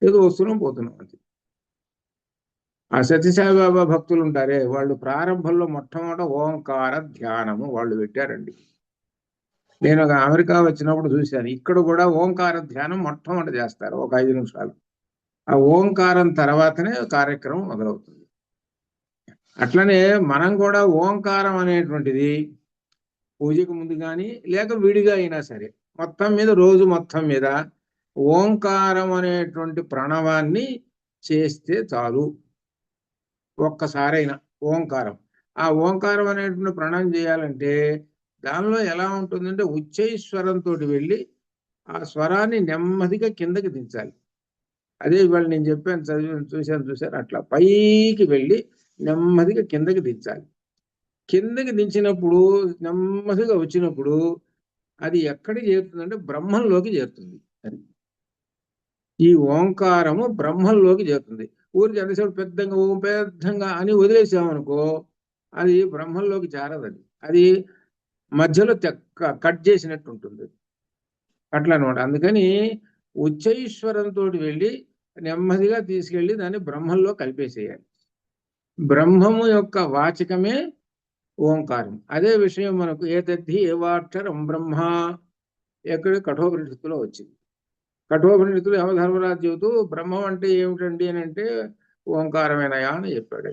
ఏదో వస్తున్నాం పోతున్నాం అంతే. ఆ సత్యసాయిబాబా భక్తులు ఉంటారే, వాళ్ళు ప్రారంభంలో మొట్టమొదట ఓంకార ధ్యానము వాళ్ళు పెట్టారండి. నేను ఒక అమెరికా వచ్చినప్పుడు చూశాను, ఇక్కడ కూడా ఓంకార ధ్యానం మొట్టమొదటి చేస్తారు, ఒక 5 నిమిషాలు. ఆ ఓంకారం తర్వాతనే కార్యక్రమం మొదలవుతుంది. అట్లనే మనం కూడా ఓంకారం అనేటువంటిది పూజకు ముందు కానీ లేక విడిగా అయినా సరే, మొత్తం మీద రోజు మొత్తం మీద ఓంకారం అనేటువంటి ప్రణవాన్ని చేస్తే చాలు. ఒక్కసారైనా ఓంకారం, ఆ ఓంకారం అనేటువంటి ప్రణవం చేయాలంటే దానిలో ఎలా ఉంటుందంటే ఉచ్చైస్వరంతో వెళ్ళి ఆ స్వరాన్ని నెమ్మదిగా కిందకి దించాలి. అదే ఇవాళ నేను చెప్పాను, చూశారు అట్లా పైకి వెళ్ళి నెమ్మదిగా కిందకి దించాలి. కిందకి దించినప్పుడు నెమ్మదిగా వచ్చినప్పుడు అది ఎక్కడికి చేరుతుందంటే బ్రహ్మంలోకి చేరుతుంది. అది ఈ ఓంకారము బ్రహ్మంలోకి చేరుతుంది. ఊరికి ఎంతసేపు పెద్దగా ఓం పెద్దగా అని వదిలేసామనుకో అది బ్రహ్మంలోకి చేరదు. అది మధ్యలో కట్ చేసినట్టు ఉంటుంది అట్లా అనమాట. అందుకని ఉచ్చైశ్వరంతో వెళ్ళి నెమ్మదిగా తీసుకెళ్ళి దాన్ని బ్రహ్మంలో కలిపేసేయాలి. బ్రహ్మము యొక్క వాచకమే ఓంకారం. అదే విషయం మనకు ఏతద్ధి ఏవాక్షరం బ్రహ్మ ఎక్కడ కఠోపనిషత్తులో వచ్చింది. కఠోపనిషత్తులు యమధర్మరాజు చెబుతూ బ్రహ్మం అంటే ఏమిటండి అని అంటే ఓంకారమేనయా అని చెప్పాడు.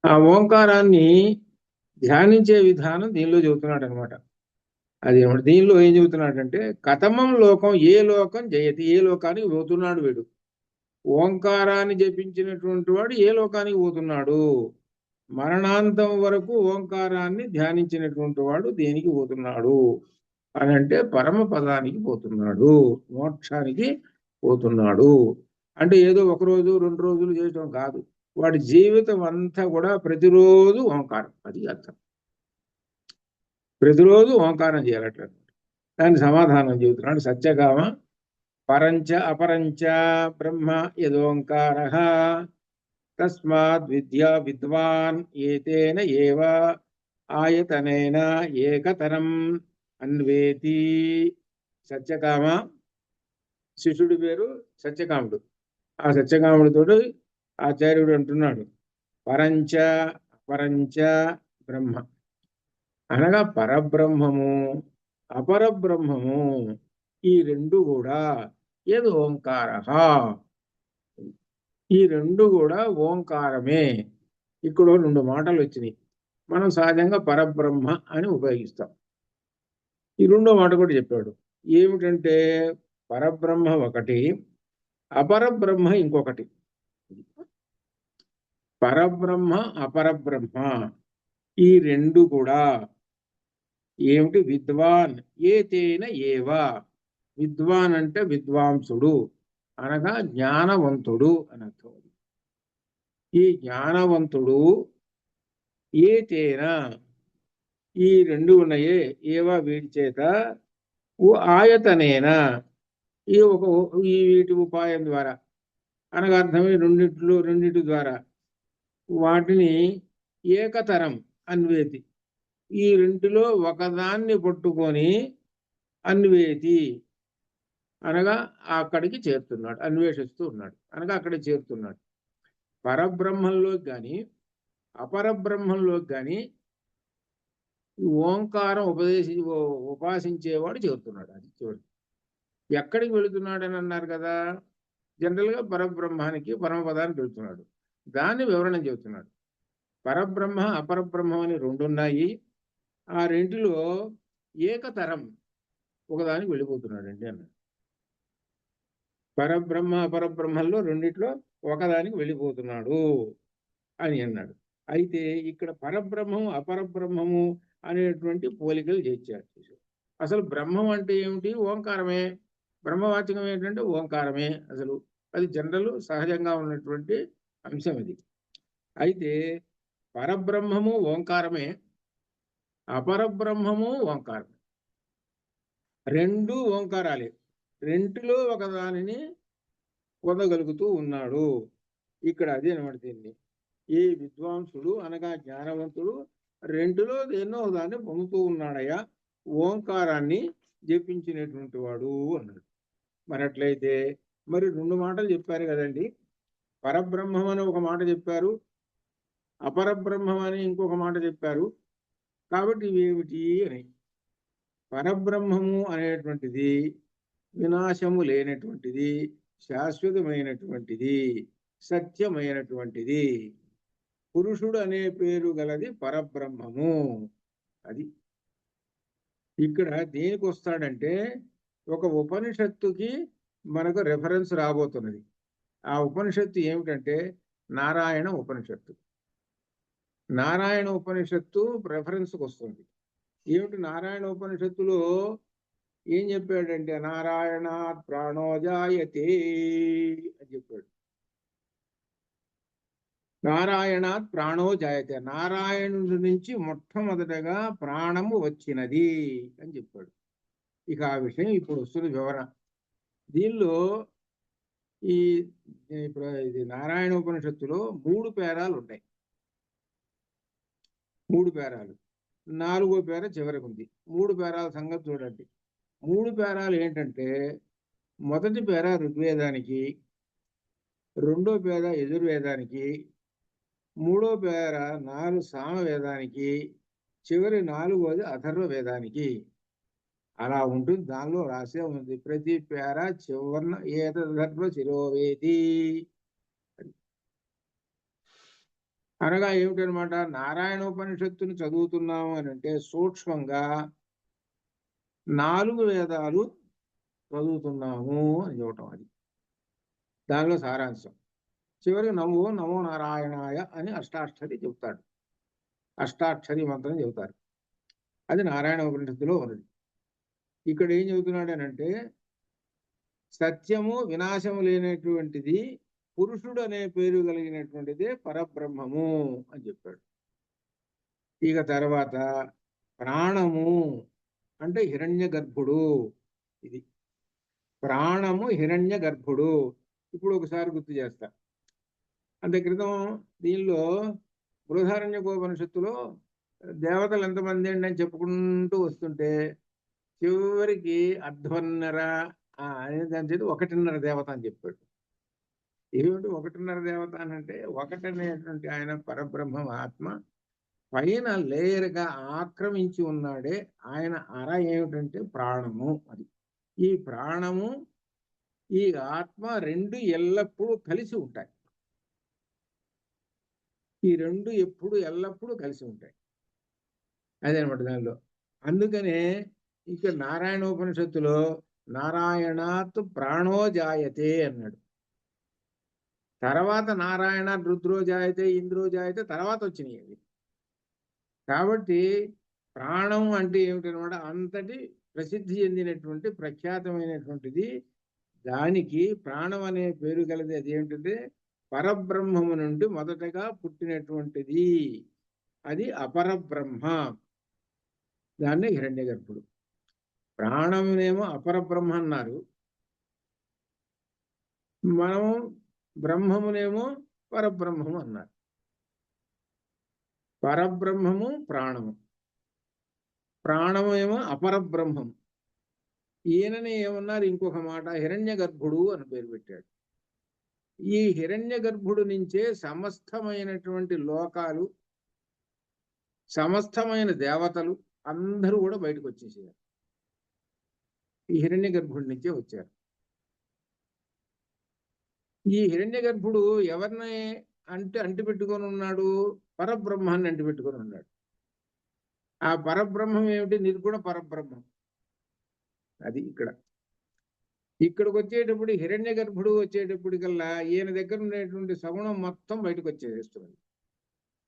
ఆ ఓంకారాన్ని ధ్యానించే విధానం దీనిలో చెబుతున్నాడు అనమాట. అది దీనిలో ఏం చెబుతున్నాడంటే కథమం లోకం ఏ లోకం జయతి, ఏ లోకానికి పోతున్నాడు వీడు. ఓంకారాన్ని జపించినటువంటి వాడు ఏ లోకానికి పోతున్నాడు? మరణాంతం వరకు ఓంకారాన్ని ధ్యానించినటువంటి వాడు దేనికి పోతున్నాడు అని అంటే పరమ పదానికి పోతున్నాడు, మోక్షానికి పోతున్నాడు. అంటే ఏదో 1 రోజు 2 రోజులు చేయటం కాదు, వాడి జీవితం అంతా కూడా ప్రతిరోజు ఓంకారం. అది అర్థం, ప్రతిరోజు ఓంకారం చేయాలట. దాని సమాధానం చెబుతున్నాడు సత్యకామ. పరంచ అపరంచ బ్రహ్మ యదోంకార తస్మాద్ విద్యా విద్వాన్ ఏతేన ఏవ ఆయతనేన ఏకతరం అన్వేతి. సత్యకామ, శిష్యుడి పేరు సత్యకాముడు. ఆ సత్యకాముడితోడు ఆచార్యుడు అంటున్నాడు పరంచ అపరంచ బ్రహ్మ అనగా పరబ్రహ్మము అపరబ్రహ్మము ఈ రెండు కూడా ఏది ఓంకార, ఈ రెండు కూడా ఓంకారమే. ఇక్కడ 2 మాటలు వచ్చినాయి, మనం సహజంగా పరబ్రహ్మ అని ఉపయోగిస్తాం. ఈ 2వ మాట కూడా చెప్పాడు, ఏమిటంటే పరబ్రహ్మ ఒకటి, అపరబ్రహ్మ ఇంకొకటి. పరబ్రహ్మ అపరబ్రహ్మ ఈ రెండు కూడా ఏమిటి? విద్వాన్ ఏతేన ఏవా. విద్వాన్ అంటే విద్వాంసుడు అనగా జ్ఞానవంతుడు అని అర్థం. ఈ జ్ఞానవంతుడు ఏతేన ఈ రెండు ఉన్నాయే ఏవా వీటి చేత ఆయతనేన ఈ వీటి ఉపాయం ద్వారా అనగా అర్థమే రెండిటి ద్వారా వాటిని ఏకతరం అన్వేతి ఈ రెంటిలో ఒకదాన్ని పట్టుకొని అన్వేతి అనగా అక్కడికి చేరుతున్నాడు, అన్వేషిస్తూ ఉన్నాడు అనగా అక్కడికి చేరుతున్నాడు. పరబ్రహ్మంలోకి కానీ అపరబ్రహ్మంలోకి కానీ ఓంకారం ఉపాసించేవాడు చేరుతున్నాడు. అది చివరి ఎక్కడికి వెళుతున్నాడని అన్నారు కదా, జనరల్గా పరబ్రహ్మానికి పరమపదానికి వెళుతున్నాడు. దాన్ని వివరణ చెబుతున్నాడు. పరబ్రహ్మ అపరబ్రహ్మం అని రెండు ఉన్నాయి. ఆ రెంటిలో ఏకతరం ఒకదానికి వెళ్ళిపోతున్నాడండి అన్నాడు. పరబ్రహ్మ అపరబ్రహ్మంలో రెండిట్లో ఒకదానికి వెళ్ళిపోతున్నాడు అని అన్నాడు. అయితే ఇక్కడ పరబ్రహ్మం అపరబ్రహ్మము అనేటువంటి పోలికలు చేర్చాడు. అసలు బ్రహ్మం అంటే ఏమిటి? ఓంకారమే. బ్రహ్మవాచకం ఏంటంటే ఓంకారమే. అసలు అది జనరల్ సహజంగా ఉన్నటువంటి అంశం ఇది. అయితే పరబ్రహ్మము ఓంకారమే, అపరబ్రహ్మము ఓంకారమే. రెండు ఓంకారాలే. రెంటిలో ఒకదానిని పొందగలుగుతూ ఉన్నాడు. ఇక్కడ అదే అనబడుతుంది. ఈ విద్వాంసుడు అనగా జ్ఞానవంతుడు రెండులో ఎన్నో దాన్ని పొందుతూ ఉన్నాడయ్యా, ఓంకారాన్ని జపించినటువంటి వాడు అన్నాడు. మరి అట్లయితే మరి రెండు మాటలు చెప్పారు కదండి. పరబ్రహ్మం అని ఒక మాట చెప్పారు, అపరబ్రహ్మం అని ఇంకొక మాట చెప్పారు. కాబట్టి ఇవేమిటి అని. పరబ్రహ్మము అనేటువంటిది వినాశము లేనటువంటిది, శాశ్వతమైనటువంటిది, సత్యమైనటువంటిది. పురుషుడు అనే పేరు గలది పరబ్రహ్మము. అది ఇక్కడ దేనికి వస్తాడంటే ఒక ఉపనిషత్తుకి మనకు రెఫరెన్స్ రాబోతున్నది. ఆ ఉపనిషత్తు ఏమిటంటే నారాయణ ఉపనిషత్తు. నారాయణ ఉపనిషత్తు రెఫరెన్స్కి వస్తుంది. ఏమిటి నారాయణ ఉపనిషత్తులో ఏం చెప్పాడంటే నారాయణాత్ ప్రాణో జాయతే అని చెప్పాడు. నారాయణాత్ ప్రాణో జాయతే, నారాయణుడి నుంచి మొట్టమొదటగా ప్రాణము వచ్చినది అని చెప్పాడు. ఇక ఆ విషయం ఇప్పుడు వస్తున్న వివరణ. దీనిలో ఇది నారాయణ ఉపనిషత్తులో 3 పేరాలు ఉంటాయి. 3 పేరాలు. 4వ పేర చివరికి ఉంది. 3 పేరాల సంగతి చూడండి. 3 పేరాలు ఏంటంటే మొదటి పేర ఋగ్వేదానికి, రెండో పేర యజుర్వేదానికి, మూడో పేర 4 సామవేదానికి, చివరి 4వది అథర్వ వేదానికి. అలా ఉంటుంది. దానిలో రాసే ఉంది ప్రతి పేర చివరన ఏతద్ధర్వ శిరోవేది అనగా ఏమిటనమాట, నారాయణోపనిషత్తుని చదువుతున్నాము అని అంటే సూక్ష్మంగా 4 వేదాలు చదువుతున్నాము అని చెప్పటం. అది దానిలో సారాంశం. చివరికి నమో నమో నారాయణాయ అని అష్టాక్షరి చెబుతాడు. అష్టాక్షరి మంత్రం చెబుతారు. అది నారాయణ ఉపనిషత్తులో ఉన్నది. ఇక్కడ ఏం చెబుతున్నాడు అని అంటే సత్యము వినాశము లేనటువంటిది, పురుషుడు అనే పేరు కలిగినటువంటిదే పరబ్రహ్మము అని చెప్పాడు. ఇక తర్వాత ప్రాణము అంటే హిరణ్య గర్భుడు. ఇది ప్రాణము హిరణ్య గర్భుడు. ఇప్పుడు ఒకసారి గుర్తు చేస్తా. అంతే క్రితం దీనిలో బృహదారణ్యకోపనిషత్తులో దేవతలు ఎంతమంది అండి అని చెప్పుకుంటూ వస్తుంటే చివరికి అధ్వర్ణర అనే దాని చేతి 1.5 దేవత అని చెప్పాడు. ఏమిటి 1.5 దేవత అని అంటే, ఒకటనేటువంటి ఆయన పరబ్రహ్మం ఆత్మ పైన లేయర్గా ఆక్రమించి ఉన్నాడే ఆయన అర ఏమిటంటే ప్రాణము. అది ఈ ప్రాణము ఈ ఆత్మ రెండు ఎల్లప్పుడూ కలిసి ఉంటాయి. ఈ రెండు ఎల్లప్పుడూ కలిసి ఉంటాయి. అదేనమాట దానిలో. అందుకనే ఇక్కడ నారాయణోపనిషత్తులో నారాయణాత్ ప్రాణో జాయతే అన్నాడు. తర్వాత నారాయణ రుద్రోజాయితే ఇంద్రోజాయితే తర్వాత వచ్చినాయి అవి. కాబట్టి ప్రాణం అంటే ఏమిటనమాట, అంతటి ప్రసిద్ధి చెందినటువంటి ప్రఖ్యాతమైనటువంటిది. దానికి ప్రాణం అనే పేరు కలది. అది ఏమిటంటే పరబ్రహ్మము నుండి మొదటగా పుట్టినటువంటిది. అది అపరబ్రహ్మ. దాన్ని హిరణ్యగర్భుడు. ప్రాణమునేమో అపరబ్రహ్మ అన్నారు, మనము బ్రహ్మమునేమో పరబ్రహ్మము అన్నారు. పరబ్రహ్మము ప్రాణము, ప్రాణము ఏమో అపరబ్రహ్మం. ఈయనని ఏమన్నారు, ఇంకొక మాట హిరణ్యగర్భుడు అని పేరు పెట్టాడు. ఈ హిరణ్యగర్భుడు నుంచే సమస్తమైనటువంటి లోకాలు, సమస్తమైన దేవతలు అందరూ కూడా బయటకు వచ్చేసారు. ఈ హిరణ్యగర్భుడి నుంచే వచ్చారు. ఈ హిరణ్యగర్భుడు ఎవరిని అంటిపెట్టుకొని ఉన్నాడు? పరబ్రహ్మాన్ని అంటిపెట్టుకొని ఉన్నాడు. ఆ పరబ్రహ్మం ఏమిటి? నిర్గుణ పరబ్రహ్మం. అది ఇక్కడికి వచ్చేటప్పుడు హిరణ్యగర్భుడు వచ్చేటప్పటికల్లా ఈయన దగ్గర ఉండేటువంటి సగుణం మొత్తం బయటకు వచ్చేస్తుంది.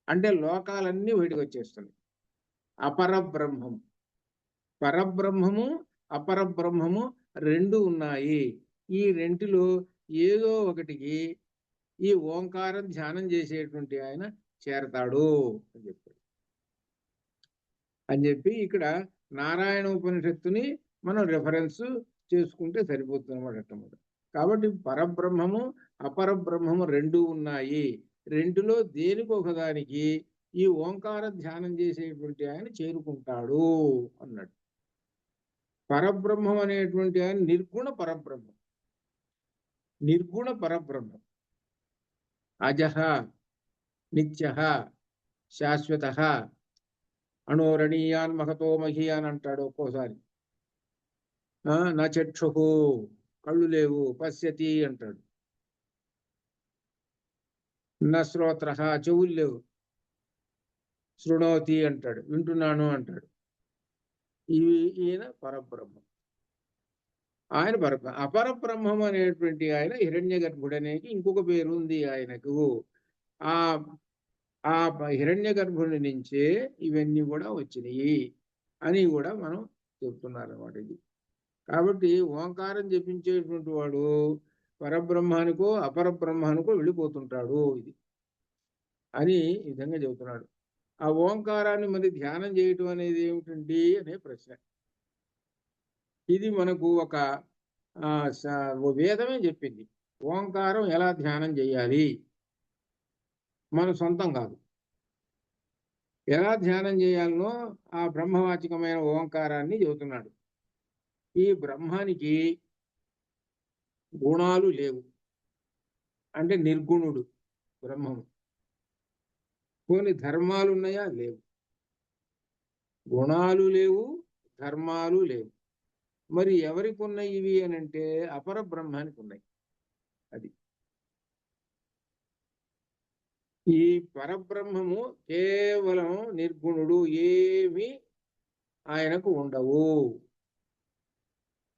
అంటే లోకాలన్నీ బయటకు వచ్చేస్తున్నాయి. అపరబ్రహ్మం, పరబ్రహ్మము అపరబ్రహ్మము రెండు ఉన్నాయి. ఈ రెంటిలో ఏదో ఒకటికి ఈ ఓంకారం ధ్యానం చేసేటువంటి ఆయన చేరతాడు అని చెప్పి ఇక్కడ నారాయణ ఉపనిషత్తుని మనం రెఫరెన్స్ చేసుకుంటే సరిపోతుంది అన్నమాట. కాబట్టి పరబ్రహ్మము అపరబ్రహ్మము రెండు ఉన్నాయి. రెండులో దేనికి ఒకదానికి ఈ ఓంకార ధ్యానం చేసేటువంటి ఆయన చేరుకుంటాడు అన్నాడు. పరబ్రహ్మం అనేటువంటి ఆయన నిర్గుణ పరబ్రహ్మం. నిర్గుణ పరబ్రహ్మం అజహ నిత్యః శాశ్వతః అణోరణీయాన్ మహతో మహీయాన్ అంటాడు ఒక్కోసారి. నా చక్షుః కళ్ళు లేవు, పశ్యతి అంటాడు. నా శ్రోత్రః చెవులు లేవు, శృణోతి అంటాడు, వింటున్నాను అంటాడు. ఈయన పరబ్రహ్మం. ఆయన అపరబ్రహ్మం అనేటువంటి ఆయన హిరణ్యగర్భుడు అనేది ఇంకొక పేరు ఉంది ఆయనకు. ఆ హిరణ్యగర్భుడి నుంచే ఇవన్నీ కూడా వచ్చినాయి అని కూడా మనం చెప్తున్నారు అన్నమాట. ఇది కాబట్టి ఓంకారం జపించేటువంటి వాడు పరబ్రహ్మానికో అపరబ్రహ్మానికో వెళ్ళిపోతుంటాడు ఇది అని ఈ విధంగా చెబుతున్నాడు. ఆ ఓంకారాన్ని మరి ధ్యానం చేయటం అనేది ఏమిటండి అనే ప్రశ్న. ఇది మనకు ఒక వేదమే చెప్పింది ఓంకారం ఎలా ధ్యానం చేయాలి, మన సొంతం కాదు. ఎలా ధ్యానం చేయాలనో ఆ బ్రహ్మవాచకమైన ఓంకారాన్ని చెబుతున్నాడు. ఈ బ్రహ్మానికి గుణాలు లేవు, అంటే నిర్గుణుడు బ్రహ్మము. కొన్ని ధర్మాలు ఉన్నాయా? లేవు. గుణాలు లేవు, ధర్మాలు లేవు. మరి ఎవరికి ఉన్నాయి ఇవి అని అంటే అపర బ్రహ్మానికి ఉన్నాయి. అది ఈ పరబ్రహ్మము కేవలం నిర్గుణుడు, ఏమి ఆయనకు ఉండవు,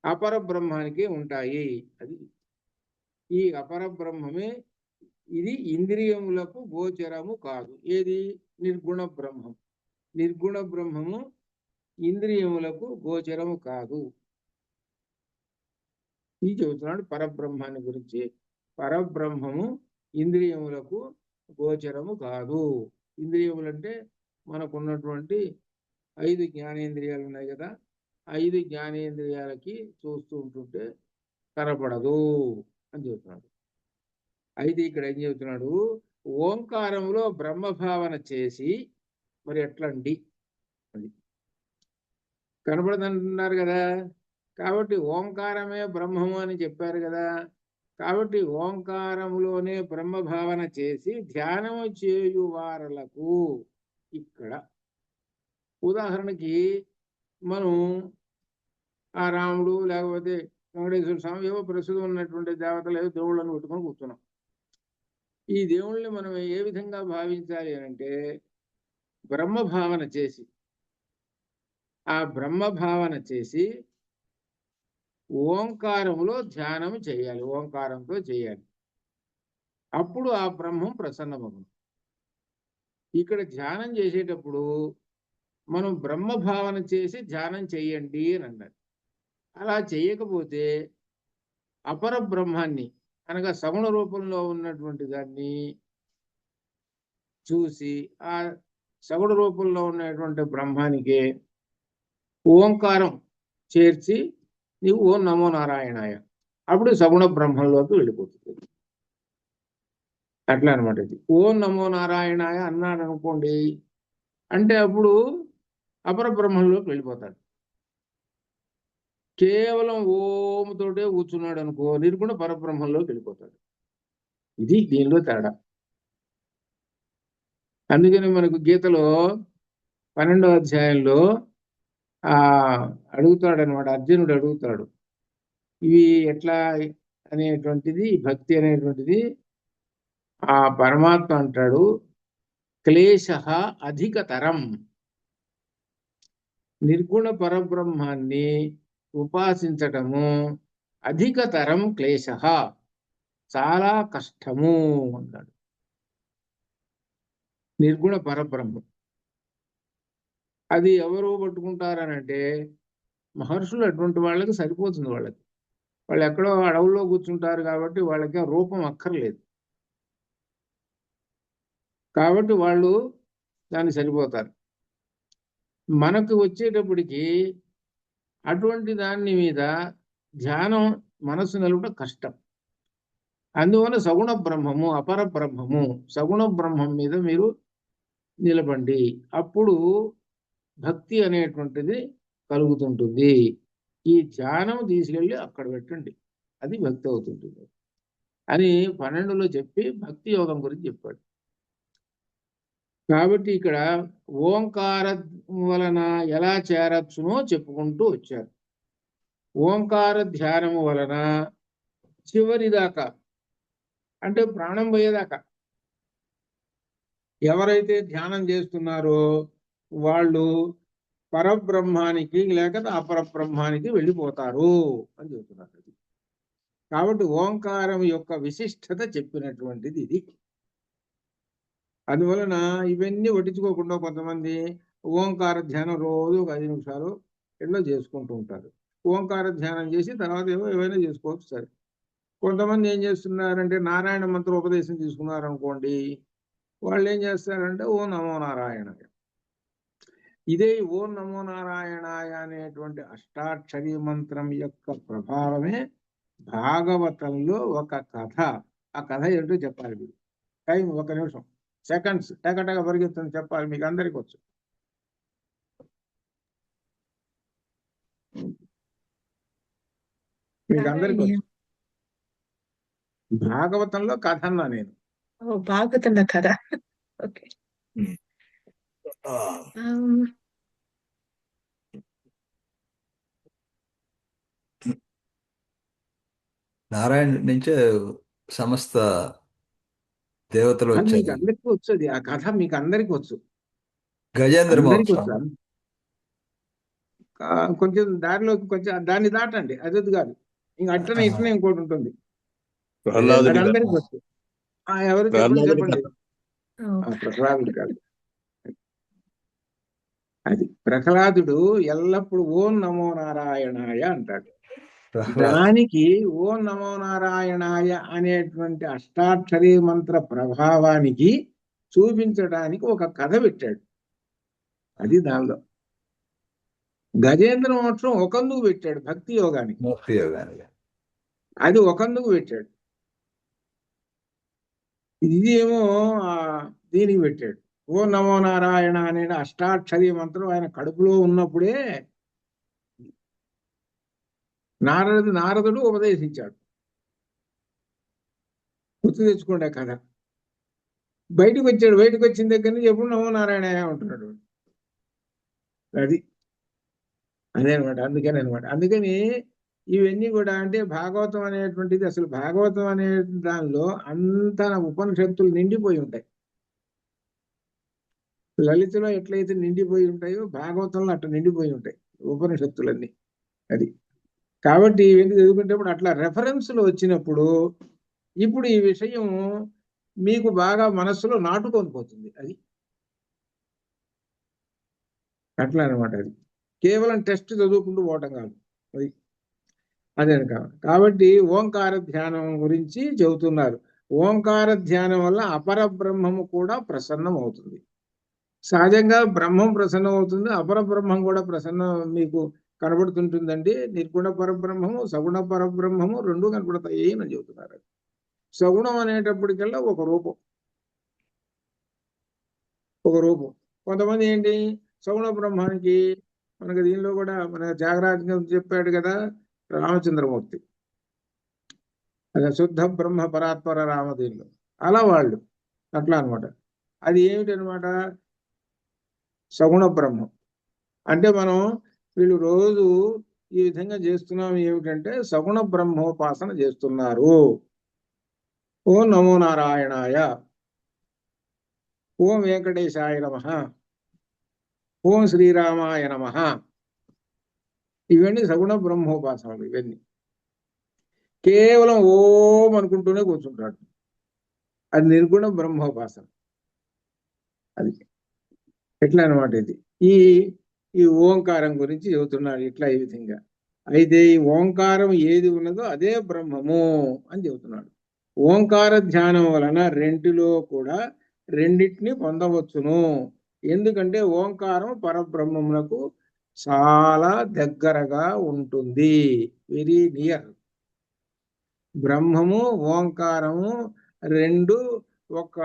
అపర బ్రహ్మానికి ఉంటాయి. అది ఈ అపర బ్రహ్మమే. ఇది ఇంద్రియములకు గోచరము కాదు. ఏది? నిర్గుణ బ్రహ్మం. నిర్గుణ బ్రహ్మము ఇంద్రియములకు గోచరము కాదు. ఇది చెబుతున్నాడు పరబ్రహ్మాన్ని గురించి. పరబ్రహ్మము ఇంద్రియములకు గోచరము కాదు. ఇంద్రియములంటే మనకున్నటువంటి 5 జ్ఞానేంద్రియాలు ఉన్నాయి కదా, 5 జ్ఞానేంద్రియాలకి చూస్తూ ఉంటుంటే కనపడదు అని చెబుతున్నాడు. అయితే ఇక్కడ ఏం చెబుతున్నాడు, ఓంకారంలో బ్రహ్మభావన చేసి మరి ఎట్లండి అది కనపడదంటున్నారు కదా. కాబట్టి ఓంకారమే బ్రహ్మము అని చెప్పారు కదా. కాబట్టి ఓంకారములోనే బ్రహ్మభావన చేసి ధ్యానము చేయువారలకు ఇక్కడ ఉదాహరణకి మనం ఆ రాముడు లేకపోతే వెంకటేశ్వర స్వామి ఏవో ప్రస్తుతం ఉన్నటువంటి దేవతలు ఏవో దేవుళ్ళని పెట్టుకొని కూర్చున్నాం. ఈ దేవుళ్ళని మనం ఏ విధంగా భావించాలి అంటే బ్రహ్మభావన చేసి, ఆ బ్రహ్మభావన చేసి ఓంకారములో ధ్యానం చేయాలి, ఓంకారంతో చేయాలి. అప్పుడు ఆ బ్రహ్మం ప్రసన్నమగును. ఇక్కడ ధ్యానం చేసేటప్పుడు మనం బ్రహ్మ భావన చేసి ధ్యానం చెయ్యండి అని అన్నారు. అలా చేయకపోతే అపర బ్రహ్మాన్ని అనగా సగుణ రూపంలో ఉన్నటువంటి దాన్ని చూసి ఆ సగుణ రూపంలో ఉన్నటువంటి బ్రహ్మానికి ఓంకారం చేర్చి నీవు ఓం నమో నారాయణాయ, అప్పుడు సగుణ బ్రహ్మంలోకి వెళ్ళిపోతుంది. అట్లా అనమాట. ఇది ఓం నమో నారాయణాయ అన్నాడు అనుకోండి అంటే అప్పుడు అపర బ్రహ్మంలోకి వెళ్ళిపోతాడు. కేవలం ఓంతోటే కూర్చున్నాడు అనుకో నిర్గుణ పరబ్రహ్మంలోకి వెళ్ళిపోతాడు. ఇది దీనిలో తేడా. అందుకని మనకు గీతలో 12వ అధ్యాయంలో అడుగుతాడు అనమాట, అర్జునుడు అడుగుతాడు ఇవి ఎట్లా అనేటువంటిది, భక్తి అనేటువంటిది. ఆ పరమాత్మ అంటాడు క్లేశ అధికతరం. నిర్గుణ పరబ్రహ్మాన్ని ఉపాసించటము అధికతరం క్లేశ, చాలా కష్టము అన్నాడు. నిర్గుణ పరబ్రహ్మం అది ఎవరు పట్టుకుంటారనంటే మహర్షులు. అటువంటి వాళ్ళకి సరిపోతుంది. వాళ్ళు ఎక్కడో అడవుల్లో కూర్చుంటారు కాబట్టి వాళ్ళకి రూపం అక్కర్లేదు, కాబట్టి వాళ్ళు దాన్ని సరిపోతారు. మనకు వచ్చేటప్పటికి అటువంటి దాని మీద ధ్యానం మనసు నిలవడం కష్టం. అందువల్ల సగుణ బ్రహ్మము అపర బ్రహ్మము సగుణ బ్రహ్మం మీద మీరు నిలబండి, అప్పుడు భక్తి అనేటువంటిది కలుగుతుంటుంది. ఈ ధ్యానం తీసుకెళ్ళి అక్కడ పెట్టండి, అది భక్తి అవుతుంటుంది అని 12లో చెప్పి భక్తి యోగం గురించి చెప్పాడు. కాబట్టి ఇక్కడ ఓంకార వలన ఎలా చేరచ్చునో చెప్పుకుంటూ వచ్చారు. ఓంకార ధ్యానము వలన చివరి దాకా అంటే ప్రాణం పోయేదాకా ఎవరైతే ధ్యానం చేస్తున్నారో వాళ్ళు పరబ్రహ్మానికి లేక అపరబ్రహ్మానికి వెళ్ళిపోతారు అని చెబుతున్నారు. కాబట్టి ఓంకారం యొక్క విశిష్టత చెప్పినటువంటిది ఇది. అందువలన ఇవన్నీ పట్టించుకోకుండా కొంతమంది ఓంకార ధ్యానం రోజు 5 నిమిషాలు ఎట్లా చేసుకుంటూ ఉంటారు. ఓంకార ధ్యానం చేసి తర్వాత ఏమైనా చేసుకోవచ్చు. సరే, కొంతమంది ఏం చేస్తున్నారంటే నారాయణ మంత్ర ఉపదేశం తీసుకున్నారనుకోండి, వాళ్ళు ఏం చేస్తారంటే ఓం నమో నారాయణాయ. ఇదే ఓం నమో నారాయణాయ అనేటువంటి అష్టాక్షరీ మంత్రం యొక్క ప్రభావమే భాగవతంలో ఒక కథ. ఆ కథ ఏంటో చెప్పాలి మీరు. టైం 1 నిమిషం, సెకండ్స్ టగటగ పరిగెత్తుని చెప్పాలి, మీకు అందరికి వచ్చు. మీకు అందరికి వచ్చు. భాగవతంలో కథ అన్నా నేను. భాగవతంలో కథ. ఓకే. నారాయణ నుంచే సమస్త దేవతలు మీకు వచ్చారు. అందరికి వచ్చు, అది ఆ కథ మీకు అందరికి వచ్చు. గజేంద్ర అందరికి మోక్షం. వచ్చు. కొంచెం దారిలోకి కొంచెం దాన్ని దాటండి, అది కాదు. ఇంకా అట్లనే ఇట్లనే ఇంకోటి ఉంటుంది, అది అందరికి వచ్చు. ఎవరు చెప్పండి. ప్రహ్లాదుడు కాదు, అది ప్రహ్లాదుడు ఎల్లప్పుడు ఓం నమో నారాయణాయ అంటాడు. దానికి ఓం నమో నారాయణాయ అనేటువంటి అష్టాక్షరీ మంత్ర ప్రభావానికి చూపించడానికి ఒక కథ పెట్టాడు. అది దానిలో గజేంద్ర మోక్షం ఒకందుకు పెట్టాడు, భక్తి యోగానికి. అది ఒకందుకు పెట్టాడు. ఇది ఏమో దీనికి పెట్టాడు. ఓం నమో నారాయణ అనే అష్టాక్షరీ మంత్రం ఆయన కడుపులో ఉన్నప్పుడే నారదుడు ఉపదేశించాడు. గుర్తు తెచ్చుకోండి కథ. బయటకు వచ్చాడు, బయటకు వచ్చిన దగ్గర నుంచి ఎప్పుడు నమో నారాయణ ఉంటున్నాడు. అది అదే అనమాట. అందుకని ఇవన్నీ కూడా అంటే భాగవతం అనేటువంటిది, అసలు భాగవతం అనే దానిలో అంత ఉపనిషత్తులు నిండిపోయి ఉంటాయి. లలితలో ఎట్లయితే నిండిపోయి ఉంటాయో భాగవతంలో అట్లా నిండిపోయి ఉంటాయి ఉపనిషత్తులన్నీ. అది కాబట్టి ఇవన్నీ చదువుకునేటప్పుడు అట్లా రెఫరెన్స్లు వచ్చినప్పుడు ఇప్పుడు ఈ విషయం మీకు బాగా మనస్సులో నాటుకొని పోతుంది. అది అట్లా అనమాట. అది కేవలం టెస్ట్ చదువుకుంటూ పోవటం కాదు. అది అదే కాబట్టి ఓంకార ధ్యానం గురించి చెబుతున్నారు. ఓంకార ధ్యానం వల్ల అపర బ్రహ్మము కూడా ప్రసన్నం అవుతుంది. సహజంగా బ్రహ్మం ప్రసన్నం అవుతుంది, అపర బ్రహ్మం కూడా ప్రసన్నం మీకు కనబడుతుంటుందండి. నిర్గుణ పరబ్రహ్మము, సగుణ పరబ్రహ్మము రెండు కనబడతాయి అని చెబుతున్నారు. సగుణం అనేటప్పటికల్లా ఒక రూపం. కొంతమంది ఏంటి సగుణ బ్రహ్మానికి మనకు దీనిలో కూడా మన జాగరాజ్ఞ చెప్పాడు కదా రామచంద్రమూర్తి, అదే శుద్ధ బ్రహ్మ పరాత్పర రామ దీనిలో అలా వాళ్ళు అట్లా అనమాట. అది ఏమిటనమాట సగుణ బ్రహ్మం అంటే మనం వీళ్ళు రోజు ఈ విధంగా చేస్తున్నాం. ఏమిటంటే సగుణ బ్రహ్మోపాసన చేస్తున్నారు. ఓం నమో నారాయణాయ, ఓం వెంకటేశాయ నమః, ఓం శ్రీరామాయ నమః, ఇవన్నీ సగుణ బ్రహ్మోపాసనలు. ఇవన్నీ కేవలం ఓం అనుకుంటూనే కూర్చుంటాడు, అది నిర్గుణ బ్రహ్మోపాసన. అది ఎట్లా అనమాట. ఇది ఈ ఈ ఓంకారం గురించి చెబుతున్నాడు ఇట్లా ఈ విధంగా. అయితే ఈ ఓంకారం ఏది ఉన్నదో అదే బ్రహ్మము అని చెబుతున్నాడు. ఓంకార ధ్యానం వలన రెంటిలో కూడా రెండింటిని పొందవచ్చును. ఎందుకంటే ఓంకారం పరబ్రహ్మమునకు చాలా దగ్గరగా ఉంటుంది, వెరీ నియర్. బ్రహ్మము ఓంకారము రెండు ఒక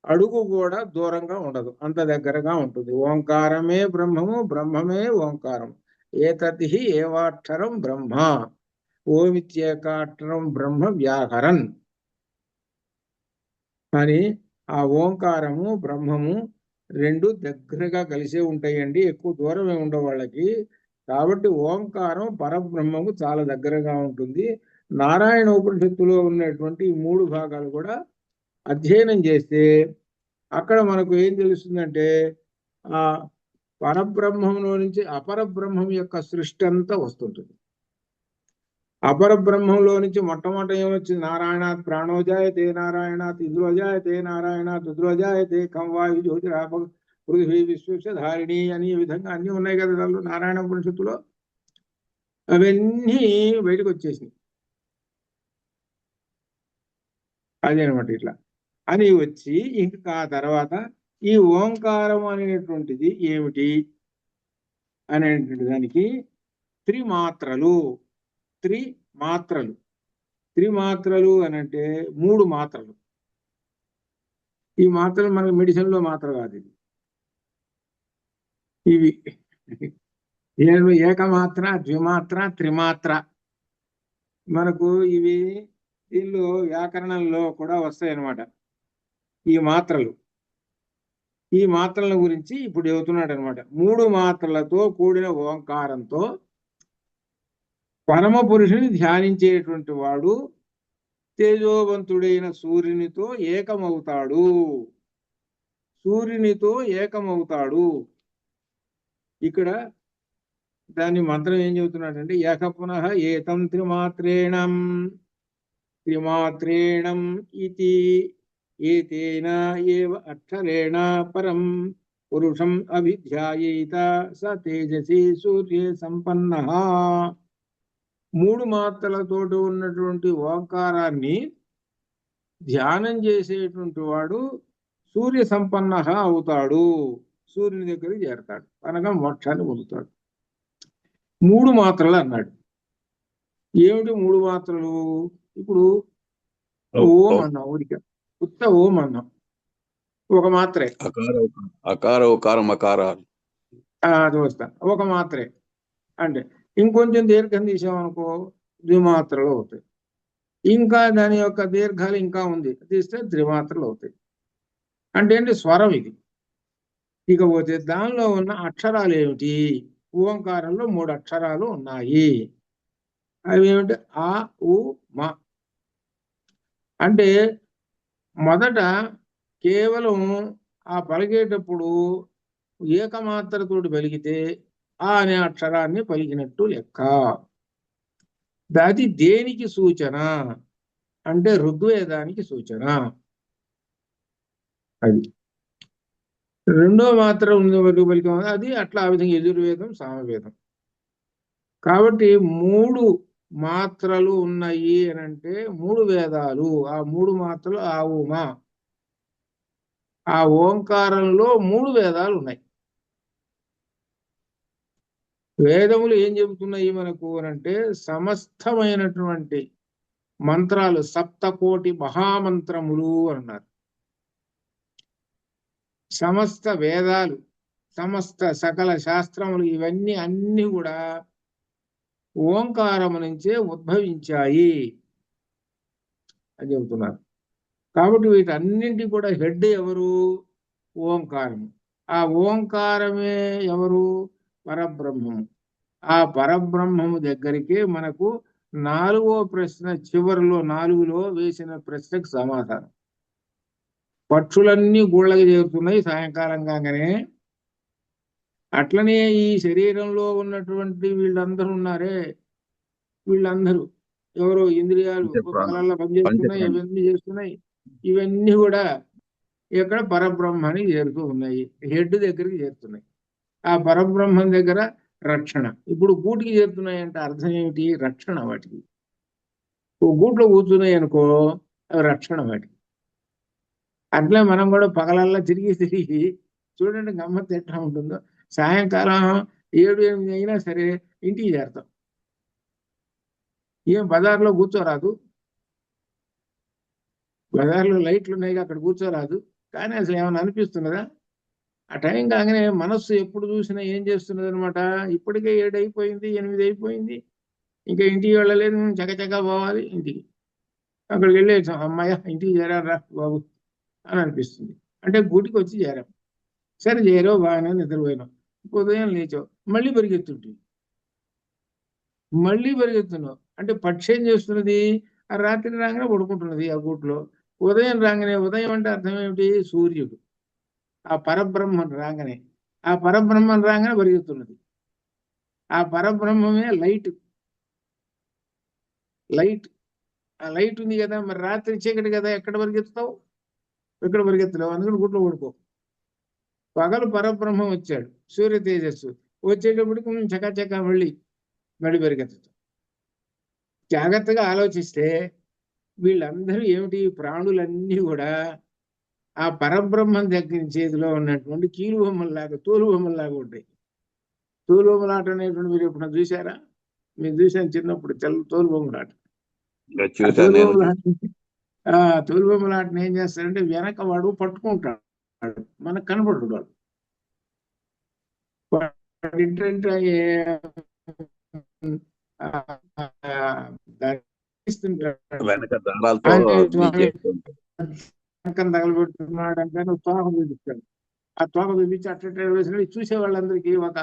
అడుగు కూడా దూరంగా ఉండదు, అంత దగ్గరగా ఉంటుంది. ఓంకారమే బ్రహ్మము, బ్రహ్మమే ఓంకారం. ఏతద్ధి ఏవాక్షరం బ్రహ్మ, ఓమిత్యేకాక్షరం బ్రహ్మ వ్యాహరన్ అని. ఆ ఓంకారము బ్రహ్మము రెండు దగ్గరగా కలిసే ఉంటాయండి, ఎక్కువ దూరమే ఉండే వాళ్ళకి. కాబట్టి ఓంకారం పరబ్రహ్మము చాలా దగ్గరగా ఉంటుంది. నారాయణ ఉపనిషత్తులో ఉన్నటువంటి ఈ 3 భాగాలు కూడా అధ్యయనం చేస్తే అక్కడ మనకు ఏం తెలుస్తుందంటే ఆ పరబ్రహ్మంలో నుంచి అపరబ్రహ్మం యొక్క సృష్టి అంతా వస్తుంటుంది. అపరబ్రహ్మంలో నుంచి మొట్టమొదట ఏమొచ్చింది? నారాయణాత్ ప్రాణోజాయతే, నారాయణాత్ ఇంద్రోజాయతే, నారాయణాత్ రుద్రోజాయతే, ఖం వాయు జ్యోతిరాప పృథివీ విశ్వేశధారిణి అని ఈ విధంగా అన్ని ఉన్నాయి కదా దానిలో నారాయణ ఉపనిషత్తులో. అవన్నీ బయటకు వచ్చేసినాయి. అదేనమాట. ఇట్లా అని వచ్చి ఇంకా ఆ తర్వాత ఈ ఓంకారం అనేటువంటిది ఏమిటి అనేటువంటి దానికి త్రిమాత్రలు అని అంటే 3 మాత్రలు. ఈ మాత్రలు మనకి మెడిసిన్ లో మాత్ర కాదు, ఇవి ఏకమాత్ర, ద్విమాత్ర, త్రిమాత్ర. మనకు ఇవి దీనిలో వ్యాకరణంలో కూడా వస్తాయి అన్నమాట. ఈ మాత్రల గురించి ఇప్పుడు చెబుతున్నాడు అనమాట. 3 మాత్రలతో కూడిన ఓంకారంతో పరమ పురుషుని ధ్యానించేటువంటి వాడు తేజోవంతుడైన సూర్యునితో ఏకమవుతాడు. ఇక్కడ దాని మంత్రం ఏం చెబుతున్నాడంటే ఏక పునః ఏతం త్రిమాత్రేణం ఇతి ఏతేన ఏవ అక్షరేణ పరం పురుషం అభిధ్యాయేత స తేజసి సూర్యే సంపన్నః. 3 మాత్రలతోటి ఉన్నటువంటి ఓంకారాన్ని ధ్యానం చేసేటువంటి వాడు సూర్య సంపన్నః అవుతాడు, సూర్యుని దగ్గరికి చేరతాడు, అనగా మోక్షాన్ని పొందుతాడు. 3 మాత్రలు అన్నాడు. ఏమిటి 3 మాత్రలు? ఇప్పుడు ఓం అన్నాం, ఊరిక ఉత్త ఓం అన్నాం, ఒక మాత్రే. అకార ఉకారం అకారాలు అది వస్తా ఒక మాత్రే. అంటే ఇంకొంచెం దీర్ఘం తీసామనుకో 2 మాత్రలు అవుతాయి. ఇంకా దాని యొక్క దీర్ఘాలు ఇంకా ఉంది, తీస్తే 3 మాత్రలు అవుతాయి. అంటే ఏంటి? స్వరం ఇది. ఇకపోతే దానిలో ఉన్న అక్షరాలు ఏమిటి? ఓంకారంలో 3 అక్షరాలు ఉన్నాయి. అవి ఏమిటి? ఆ, ఉ, మా. అంటే మొదట కేవలం ఆ పలికేటప్పుడు ఏకమాత్రతోటి పలికితే ఆ అనే అక్షరాన్ని పలికినట్టు లెక్క. అది దేనికి సూచన అంటే ఋగ్వేదానికి సూచన. అది రెండో మాత్ర ఉంది పలికం, అది అట్లా ఆ విధంగా యజుర్వేదం, సామవేదం. కాబట్టి 3 మాత్రలు ఉన్నాయి అని అంటే 3 వేదాలు. ఆ 3 మాత్రలు ఆ ఉమా, ఆ ఓంకారంలో 3 వేదాలు ఉన్నాయి. వేదములు ఏం చెబుతున్నాయి మనకు అనంటే సమస్తమైనటువంటి మంత్రాలు, 7 మహామంత్రములు అన్నారు. సమస్త వేదాలు, సమస్త సకల శాస్త్రములు, ఇవన్నీ అన్ని కూడా ఓంకారము నుంచే ఉద్భవించాయి అని చెబుతున్నారు. కాబట్టి వీటన్నింటి కూడా హెడ్ ఎవరు? ఓంకారము. ఆ ఓంకారమే ఎవరు? పరబ్రహ్మము. ఆ పరబ్రహ్మము దగ్గరికి మనకు 4వ ప్రశ్న చివరిలో 4లో వేసిన ప్రశ్నకు సమాధానం. పక్షులన్నీ గూళ్ళకి చేరుతున్నాయి సాయంకాలం కాగానే. అట్లనే ఈ శరీరంలో ఉన్నటువంటి వీళ్ళందరూ ఉన్నారే, వీళ్ళందరూ ఎవరో ఇంద్రియాలు పగలల్లో పనిచేస్తున్నాయి, ఇవన్నీ చేస్తున్నాయి. ఇవన్నీ కూడా ఇక్కడ పరబ్రహ్మానికి చేరుతూ ఉన్నాయి, హెడ్ దగ్గరికి చేరుతున్నాయి. ఆ పరబ్రహ్మం దగ్గర రక్షణ. ఇప్పుడు గూటికి చేరుతున్నాయి అంటే అర్థం ఏమిటి? రక్షణ వాటికి. ఓ గూట్లో కూర్చున్నాయి అనుకో, అవి రక్షణ వాటికి. అట్లే మనం కూడా పగలల్లా తిరిగి చూడండి గమ్మత్తు ఎట్లా ఉంటుందో. సాయంకాలం 7-8 అయినా సరే ఇంటికి చేరతాం. ఏం బజార్లో కూర్చోరాదు, బజార్లో లైట్లు ఉన్నాయి అక్కడ కూర్చోరాదు, కానీ అసలు ఏమైనా అనిపిస్తున్నదా? ఆ టైం కాగానే మనస్సు ఎప్పుడు చూసినా ఏం చేస్తున్నది అనమాట, ఇప్పటికే 7 అయిపోయింది, 8 అయిపోయింది, ఇంకా ఇంటికి వెళ్ళలేదు, చకచకా పోవాలి ఇంటికి. అక్కడికి వెళ్ళేసాం, అమ్మాయ ఇంటికి చేరారా బాబు అని అనిపిస్తుంది. అంటే గూటికి వచ్చి చేరాం. సరే చేరావు, బాగానే నిద్రపోయినాం. ఉదయం లేచావు, మళ్ళీ పరిగెత్తుంటుంది, మళ్ళీ పరిగెత్తున్నావు. అంటే పక్షి ఏం చేస్తున్నది? ఆ రాత్రి రాగానే పడుకుంటున్నది ఆ గూట్లో. ఉదయం రాగానే, ఉదయం అంటే అర్థం ఏమిటి? సూర్యుడు. ఆ పరబ్రహ్మం రాగానే, ఆ పరబ్రహ్మం రాగానే పరిగెత్తున్నది. ఆ పరబ్రహ్మమే లైట్. లైట్, ఆ లైట్ ఉంది కదా, మరి రాత్రి చీకటి కదా, ఎక్కడ పరిగెత్తుతావు? ఎక్కడ పరిగెత్తలేవు, అందుకని గుట్లో పడుకో. పగలు పరబ్రహ్మం వచ్చాడు, సూర్య తేజస్సు వచ్చేటప్పటికి చకాచకా మళ్ళీ పరిగెత్తుతాం. జాగ్రత్తగా ఆలోచిస్తే వీళ్ళందరూ ఏమిటి? ప్రాణులన్నీ కూడా ఆ పరబ్రహ్మం దగ్గర చేతిలో ఉన్నటువంటి కీలు బొమ్మల్లాగా, తోలు బొమ్మల్లాగా ఉంటాయి. తోలు బొమ్మలాట అనేటువంటి మీరు ఎప్పుడైనా చూసారా? మీరు చూసాను చిన్నప్పుడు, తోలు బొమ్మలాట. తోలు బొమ్మలాటను ఏం చేస్తారంటే వెనక వాడు పట్టుకుంటాడు, మనకు కనపడు వాడు. ఏంటంటే తగలబెట్టుకున్నాడు అంటే నువ్వు తోక చూపిస్తాడు. ఆ తోక చూపించి అట్లా వేసిన చూసే వాళ్ళందరికీ ఒక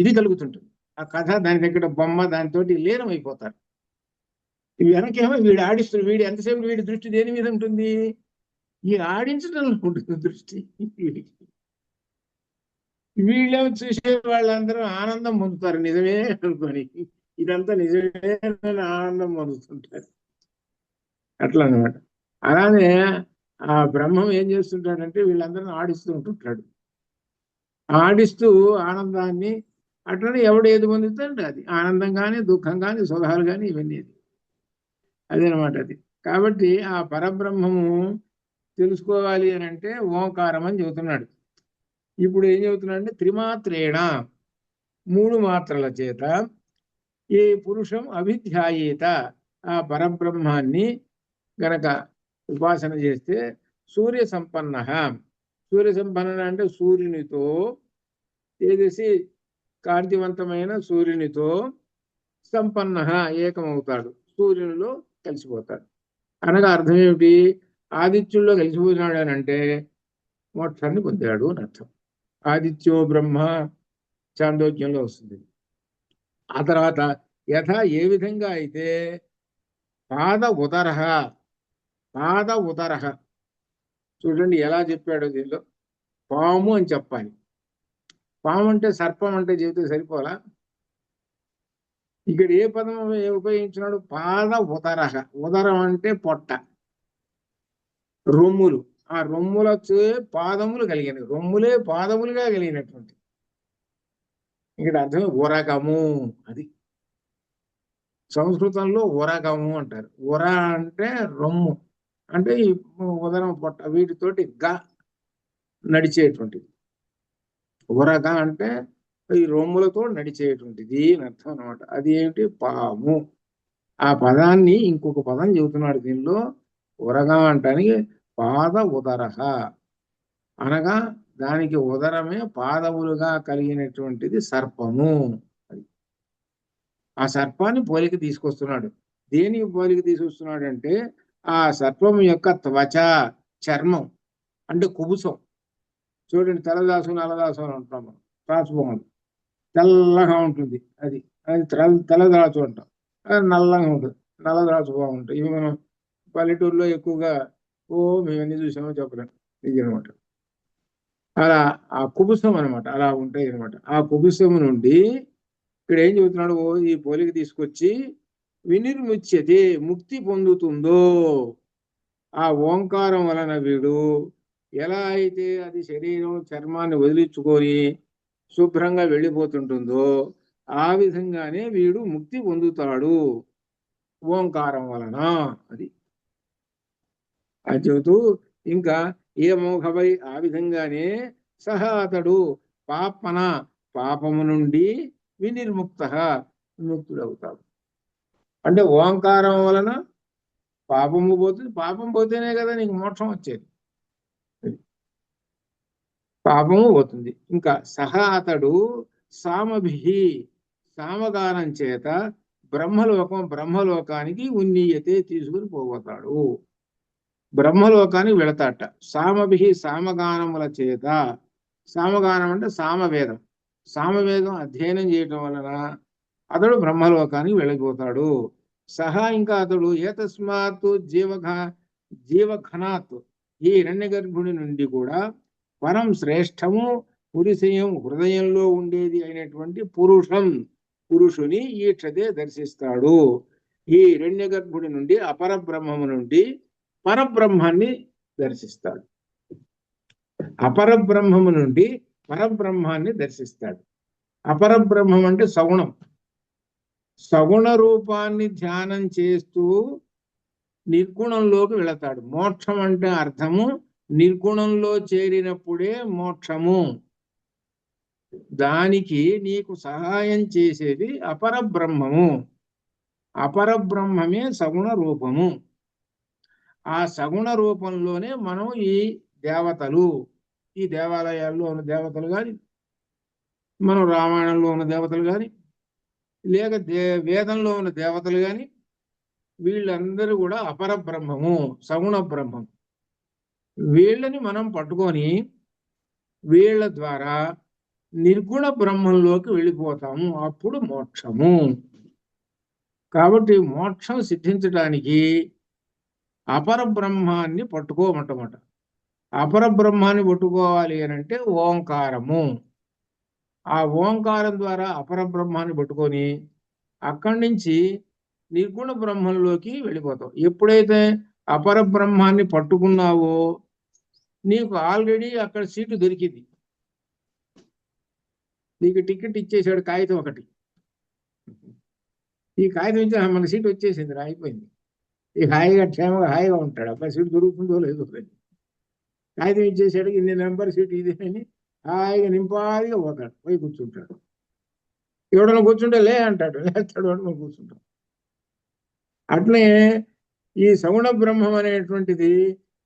ఇది కలుగుతుంటుంది. ఆ కథ, దాని దగ్గర బొమ్మ, దానితో లీనం అయిపోతారు. వెనకేమో వీడు ఆడిస్తున్న, వీడు ఎంతసేపు వీడి దృష్టి దేని మీద ఉంటుంది? ఈ ఆడించడంలో ఉంటుంది దృష్టి. వీళ్ళేమో చూసే వాళ్ళందరూ ఆనందం పొందుతారు, నిజమే అనుకొని. ఇదంతా నిజమే ఆనందం పొందుతుంటారు. అట్లా అనమాట. అలానే ఆ బ్రహ్మం ఏం చేస్తుంటాడంటే వీళ్ళందరినీ ఆడిస్తూ ఉంటుంటాడు. ఆడిస్తూ ఆనందాన్ని, అట్లనే ఎవడు ఏది పొందుతాడు అది ఆనందం కానీ, దుఃఖం కానీ, సుఖాలు కానీ, ఇవన్నీ అదేనమాట అది. కాబట్టి ఆ పరబ్రహ్మము తెలుసుకోవాలి అని అంటే ఓంకారం అని చెబుతున్నాడు. ఇప్పుడు ఏం చెబుతున్నాడు అంటే త్రిమాత్రేణ, 3 మాత్రల చేత ఈ పురుషం అభిధ్యాయేత, ఆ పరబ్రహ్మాన్ని గనక ఉపాసన చేస్తే సూర్య సంపన్న. సూర్య సంపన్న అంటే సూర్యునితో, తేజసి కాంతివంతమైన సూర్యునితో సంపన్న ఏకమవుతాడు, సూర్యునిలో కలిసిపోతాడు. అనగా అర్థం ఏమిటి? ఆదిత్యుల్లో కలిసిపోయినాడు అని అంటే మోక్షాన్ని పొందాడు అని అర్థం. ఆదిత్యో బ్రహ్మ చాందోగ్యంలో వస్తుంది. ఆ తర్వాత యథా, ఏ విధంగా అయితే పాద ఉదరహ, చూడండి ఎలా చెప్పాడో. దీనిలో పాము అని చెప్పాలి. పాము అంటే సర్పం అంటే చెబితే సరిపోలా. ఇక్కడ ఏ పదం ఉపయోగించినాడు? పాద ఉదరహ. ఉదరం అంటే పొట్ట, రొమ్ములు. ఆ రొమ్ములతో పాదములు కలిగినవి, రొమ్ములే పాదములుగా కలిగినటువంటి. ఇక్కడ అర్థం ఉరగము. అది సంస్కృతంలో ఉరగము అంటారు. ఉర అంటే రొమ్ము, అంటే ఈ ఉదరం పొట్ట, వీటితోటి నడిచేటువంటిది. ఉరగ అంటే ఈ రొమ్ములతో నడిచేటువంటిది అని అర్థం అనమాట. అది ఏమిటి? పాము. ఆ పదాన్ని ఇంకొక పదం చెబుతున్నాడు దీనిలో. ఉరగ అంటానికి పాద ఉదరహ అనగా దానికి ఉదరమే పాదములుగా కలిగినటువంటిది సర్పము. ఆ సర్పాన్ని పోలిక తీసుకొస్తున్నాడు. దేనికి పోలిక తీసుకొస్తున్నాడు అంటే ఆ సర్పం యొక్క త్వచ, చర్మం అంటే కుబుసం. చూడండి, తెల్లదాసు నల్లదాసు అని అంటాం మనం. రాసుబొమ్మలు తెల్లగా ఉంటుంది, అది అది తెల్లదాసు అంటాం. అది నల్లగా ఉంటుంది, నల్లదాసు బాగుంటాయి. ఇవి మనం పల్లెటూరులో ఎక్కువగా మేము ఎన్ని చూసామో చెప్పలేం, ఇది అనమాట. అలా ఆ కుబుసం అనమాట, అలా ఉంటాయి అనమాట. ఆ కుబుసం నుండి ఇక్కడ ఏం చెబుతున్నాడు? ఈ పోలిక తీసుకొచ్చి వినిర్ముచ్యతే, ముక్తి పొందుతుందో ఆ ఓంకారం వలన వీడు ఎలా అయితే అది శరీరం చర్మాన్ని వదిలించుకొని శుభ్రంగా వెళ్ళిపోతుంటుందో ఆ విధంగానే వీడు ముక్తి పొందుతాడు ఓంకారం వలన. అది చెబుతూ ఇంకా ఏమోఘవై, ఆ విధంగానే సహా అతడు పాపము నుండి వినిర్ముక్త, విముక్తుడవుతాడు. అంటే ఓంకారం వలన పాపము పోతుంది. పాపం పోతేనే కదా నీకు మోక్షం వచ్చేది. పాపము పోతుంది. ఇంకా సహా అతడు సామభిహి, సామగానం చేత బ్రహ్మలోకానికి ఉన్నీయతే, తీసుకుని పోతాడు. బ్రహ్మలోకానికి వెళతాట. సామభిహి, సామగానముల చేత. సామగానం అంటే సామవేదం. సామవేదం అధ్యయనం చేయటం వలన అతడు బ్రహ్మలోకానికి వెళ్ళిపోతాడు. సహా ఇంకా అతడు ఏతస్మాత్ జీవఘనాత్, ఈ హిరణ్యగర్భుని నుండి కూడా పరం శ్రేష్టము పురుషయం, హృదయంలో ఉండేది అయినటువంటి పురుషుని ఈక్షతే దర్శిస్తాడు. ఈ హిరణ్యగర్భుడి నుండి, అపరబ్రహ్మము నుండి పరబ్రహ్మాన్ని దర్శిస్తాడు. అపరబ్రహ్మము నుండి పరబ్రహ్మాన్ని దర్శిస్తాడు. అపరబ్రహ్మం అంటే సగుణం. సగుణ రూపాన్ని ధ్యానం చేస్తూ నిర్గుణంలోకి వెళతాడు. మోక్షం అంటే అర్థము నిర్గుణంలో చేరినప్పుడే మోక్షము. దానికి నీకు సహాయం చేసేది అపరబ్రహ్మము. అపరబ్రహ్మమే సగుణ రూపము. ఆ సగుణ రూపంలోనే మనం ఈ దేవతలు, ఈ దేవాలయాల్లో ఉన్న దేవతలు కానీ, మనం రామాయణంలో ఉన్న దేవతలు కానీ, లేక వేదంలో ఉన్న దేవతలు కానీ, వీళ్ళందరూ కూడా అపరబ్రహ్మము, సగుణ బ్రహ్మం. వీళ్ళని మనం పట్టుకొని వీళ్ళ ద్వారా నిర్గుణ బ్రహ్మంలోకి వెళ్ళిపోతాము. అప్పుడు మోక్షము. కాబట్టి మోక్షం సిద్ధించడానికి అపరబ్రహ్మాన్ని పట్టుకోమంటమాట. అపరబ్రహ్మాన్ని పట్టుకోవాలి అని అంటే ఓంకారము. ఆ ఓంకారం ద్వారా అపరబ్రహ్మాన్ని పట్టుకొని అక్కడి నుంచి నిర్గుణ బ్రహ్మంలోకి వెళ్ళిపోతావు. ఎప్పుడైతే అపరబ్రహ్మాన్ని పట్టుకున్నావో నీకు ఆల్రెడీ అక్కడ సీటు దొరికింది. నీకు టికెట్ ఇచ్చేసాడు, కాగితం ఒకటి. ఈ కాగితం ఇచ్చి మన సీట్ వచ్చేసింది, అయిపోయింది. ఈ హాయిగా క్షేమంగా హాయిగా ఉంటాడు. అక్కడ సీటు దొరుకుతుందో లేదో కాగితం ఇచ్చేసాడు, ఇన్ని నెంబర్ సీటు ఇదేని హాయిగా నింపాదిగా పోతాడు, పోయి కూర్చుంటాడు. ఎవడన్నా కూర్చుంటే లే అంటాడు, లేస్తాడు, వాడు మనం కూర్చుంటాం. అట్లే ఈ సగుణ బ్రహ్మం అనేటువంటిది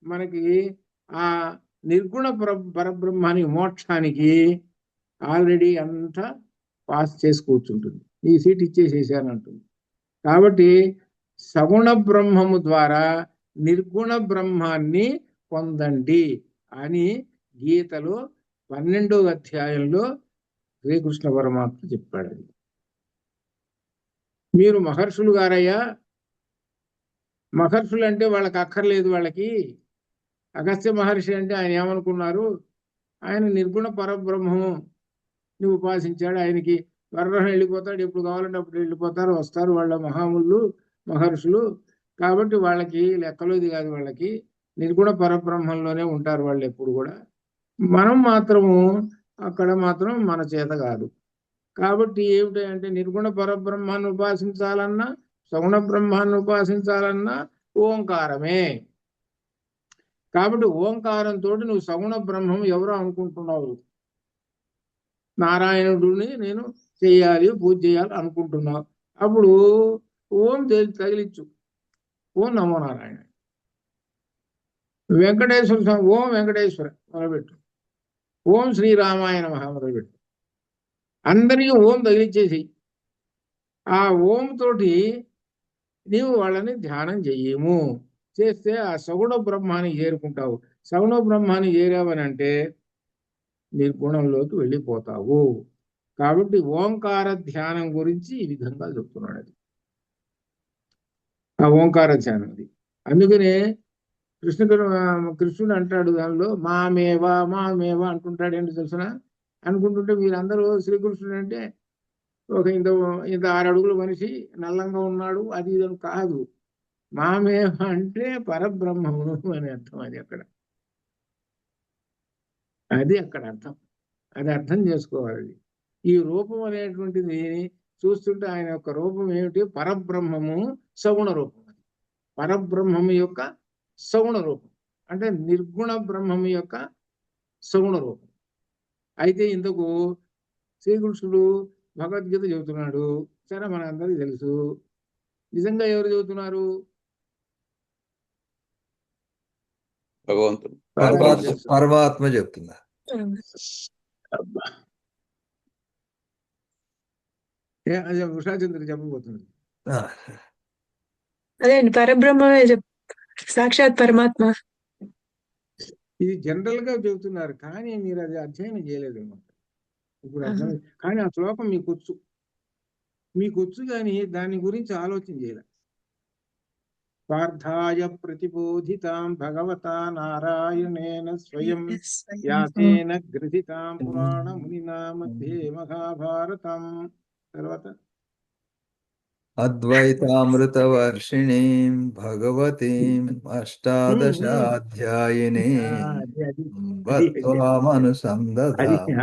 మనకి ఆ నిర్గుణ పరబ్రహ్మానికి, మోక్షానికి ఆల్రెడీ అంతా పాస్ చేసి కూర్చుంటుంది. ఈ సీట్ ఇచ్చేసేసానంటుంది. కాబట్టి సగుణ బ్రహ్మము ద్వారా నిర్గుణ బ్రహ్మాన్ని పొందండి అని గీతలో 12వ అధ్యాయంలో శ్రీకృష్ణ పరమాత్మ చెప్పాడు. మీరు మహర్షులు గారయ్యా, మహర్షులు అంటే వాళ్ళకి అక్కర్లేదు. వాళ్ళకి అగస్త్య మహర్షి అంటే ఆయన ఏమనుకున్నారు? ఆయన నిర్గుణ పరబ్రహ్మము నువ్వు ఉపాసించాడు. ఆయనకి పరబ్రహ్మ వెళ్ళిపోతాడు, ఎప్పుడు కావాలంటే అప్పుడు వెళ్ళిపోతారు, వస్తారు వాళ్ళ మహర్షులు. కాబట్టి వాళ్ళకి లెక్కలో ఇది కాదు, వాళ్ళకి నిర్గుణ పరబ్రహ్మంలోనే ఉంటారు వాళ్ళు ఎప్పుడు కూడా. మనం మాత్రము అక్కడ మాత్రం మన చేత కాదు. కాబట్టి ఏమిటంటే నిర్గుణ పరబ్రహ్మాన్ని ఉపాసించాలన్నా సగుణ బ్రహ్మాన్ని ఉపాసించాలన్నా ఓంకారమే. కాబట్టి ఓంకారంతో నువ్వు సగుణ బ్రహ్మం ఎవరో అనుకుంటున్నావు, నారాయణుడిని నేను చేయాలి, పూజ చేయాలి అనుకుంటున్నావు. అప్పుడు ఓం తగిలిచ్చు, ఓం నమో నారాయణ. వెంకటేశ్వర స్వామి ఓం వెంకటేశ్వర మొదలుపెట్టు, ఓం శ్రీరామాయ నమః మొదలుపెట్టు. అందరికీ ఓం తగిలిచ్చేసి ఆ ఓం తోటి నీవు వాళ్ళని ధ్యానం చెయ్యము. చేస్తే ఆ సగుణ బ్రహ్మాన్ని చేరుకుంటావు. సగుణ బ్రహ్మాన్ని చేరావని అంటే నిర్గుణంలోకి వెళ్ళిపోతావు. కాబట్టి ఓంకార ధ్యానం గురించి ఈ విధంగా చెప్తున్నాడు. అది ఆ ఓంకార ధ్యానం అది. అందుకనే కృష్ణుడు అంటాడు దానిలో మామేవా అంటుంటాడు. ఏంటి తెలుసునా? అనుకుంటుంటే మీరందరూ శ్రీకృష్ణుడు అంటే ఒక ఇంత 6 అడుగుల మనిషి నల్లంగా ఉన్నాడు అది ఇది కాదు. మామేవ అంటే పరబ్రహ్మమును అని అర్థం. అది అక్కడ అర్థం. అది అర్థం చేసుకోవాలి. ఈ రూపం అనేటువంటిది చూస్తుంటే ఆయన యొక్క రూపం ఏమిటి? పరబ్రహ్మము సగుణ రూపం. పరబ్రహ్మము యొక్క సగుణ రూపం అంటే నిర్గుణ బ్రహ్మము యొక్క సగుణ రూపం. అయితే ఇందుకు శ్రీకృష్ణుడు భగవద్గీత చెబుతున్నాడు. సరే, మన అందరికీ తెలుసు. నిజంగా ఎవరు చెబుతున్నారు? భగవంతుడు పరమాత్మ చెప్తున్నా. అదే ఉషాచంద్ర చెప్పబోతున్నారు. అదే అండి, పరబ్రహ్మమే సాక్షాత్ పరమాత్మ. ఇది జనరల్ గా చెబుతున్నారు, కానీ మీరు అది అధ్యయనం చేయలేదు అనమాట. ఇప్పుడు అర్థం. కానీ ఆ శ్లోకం మీకొచ్చు కానీ దాని గురించి ఆలోచన చేయలే. పార్థాయ ప్రతిబోధితాం భగవతా నారాయణేన స్వయం యాతేన గ్రథితాం పురాణ మునినా మధ్యే మహాభారతం. తర్వాత అద్వైతామృతవర్షిణీం భగవతీం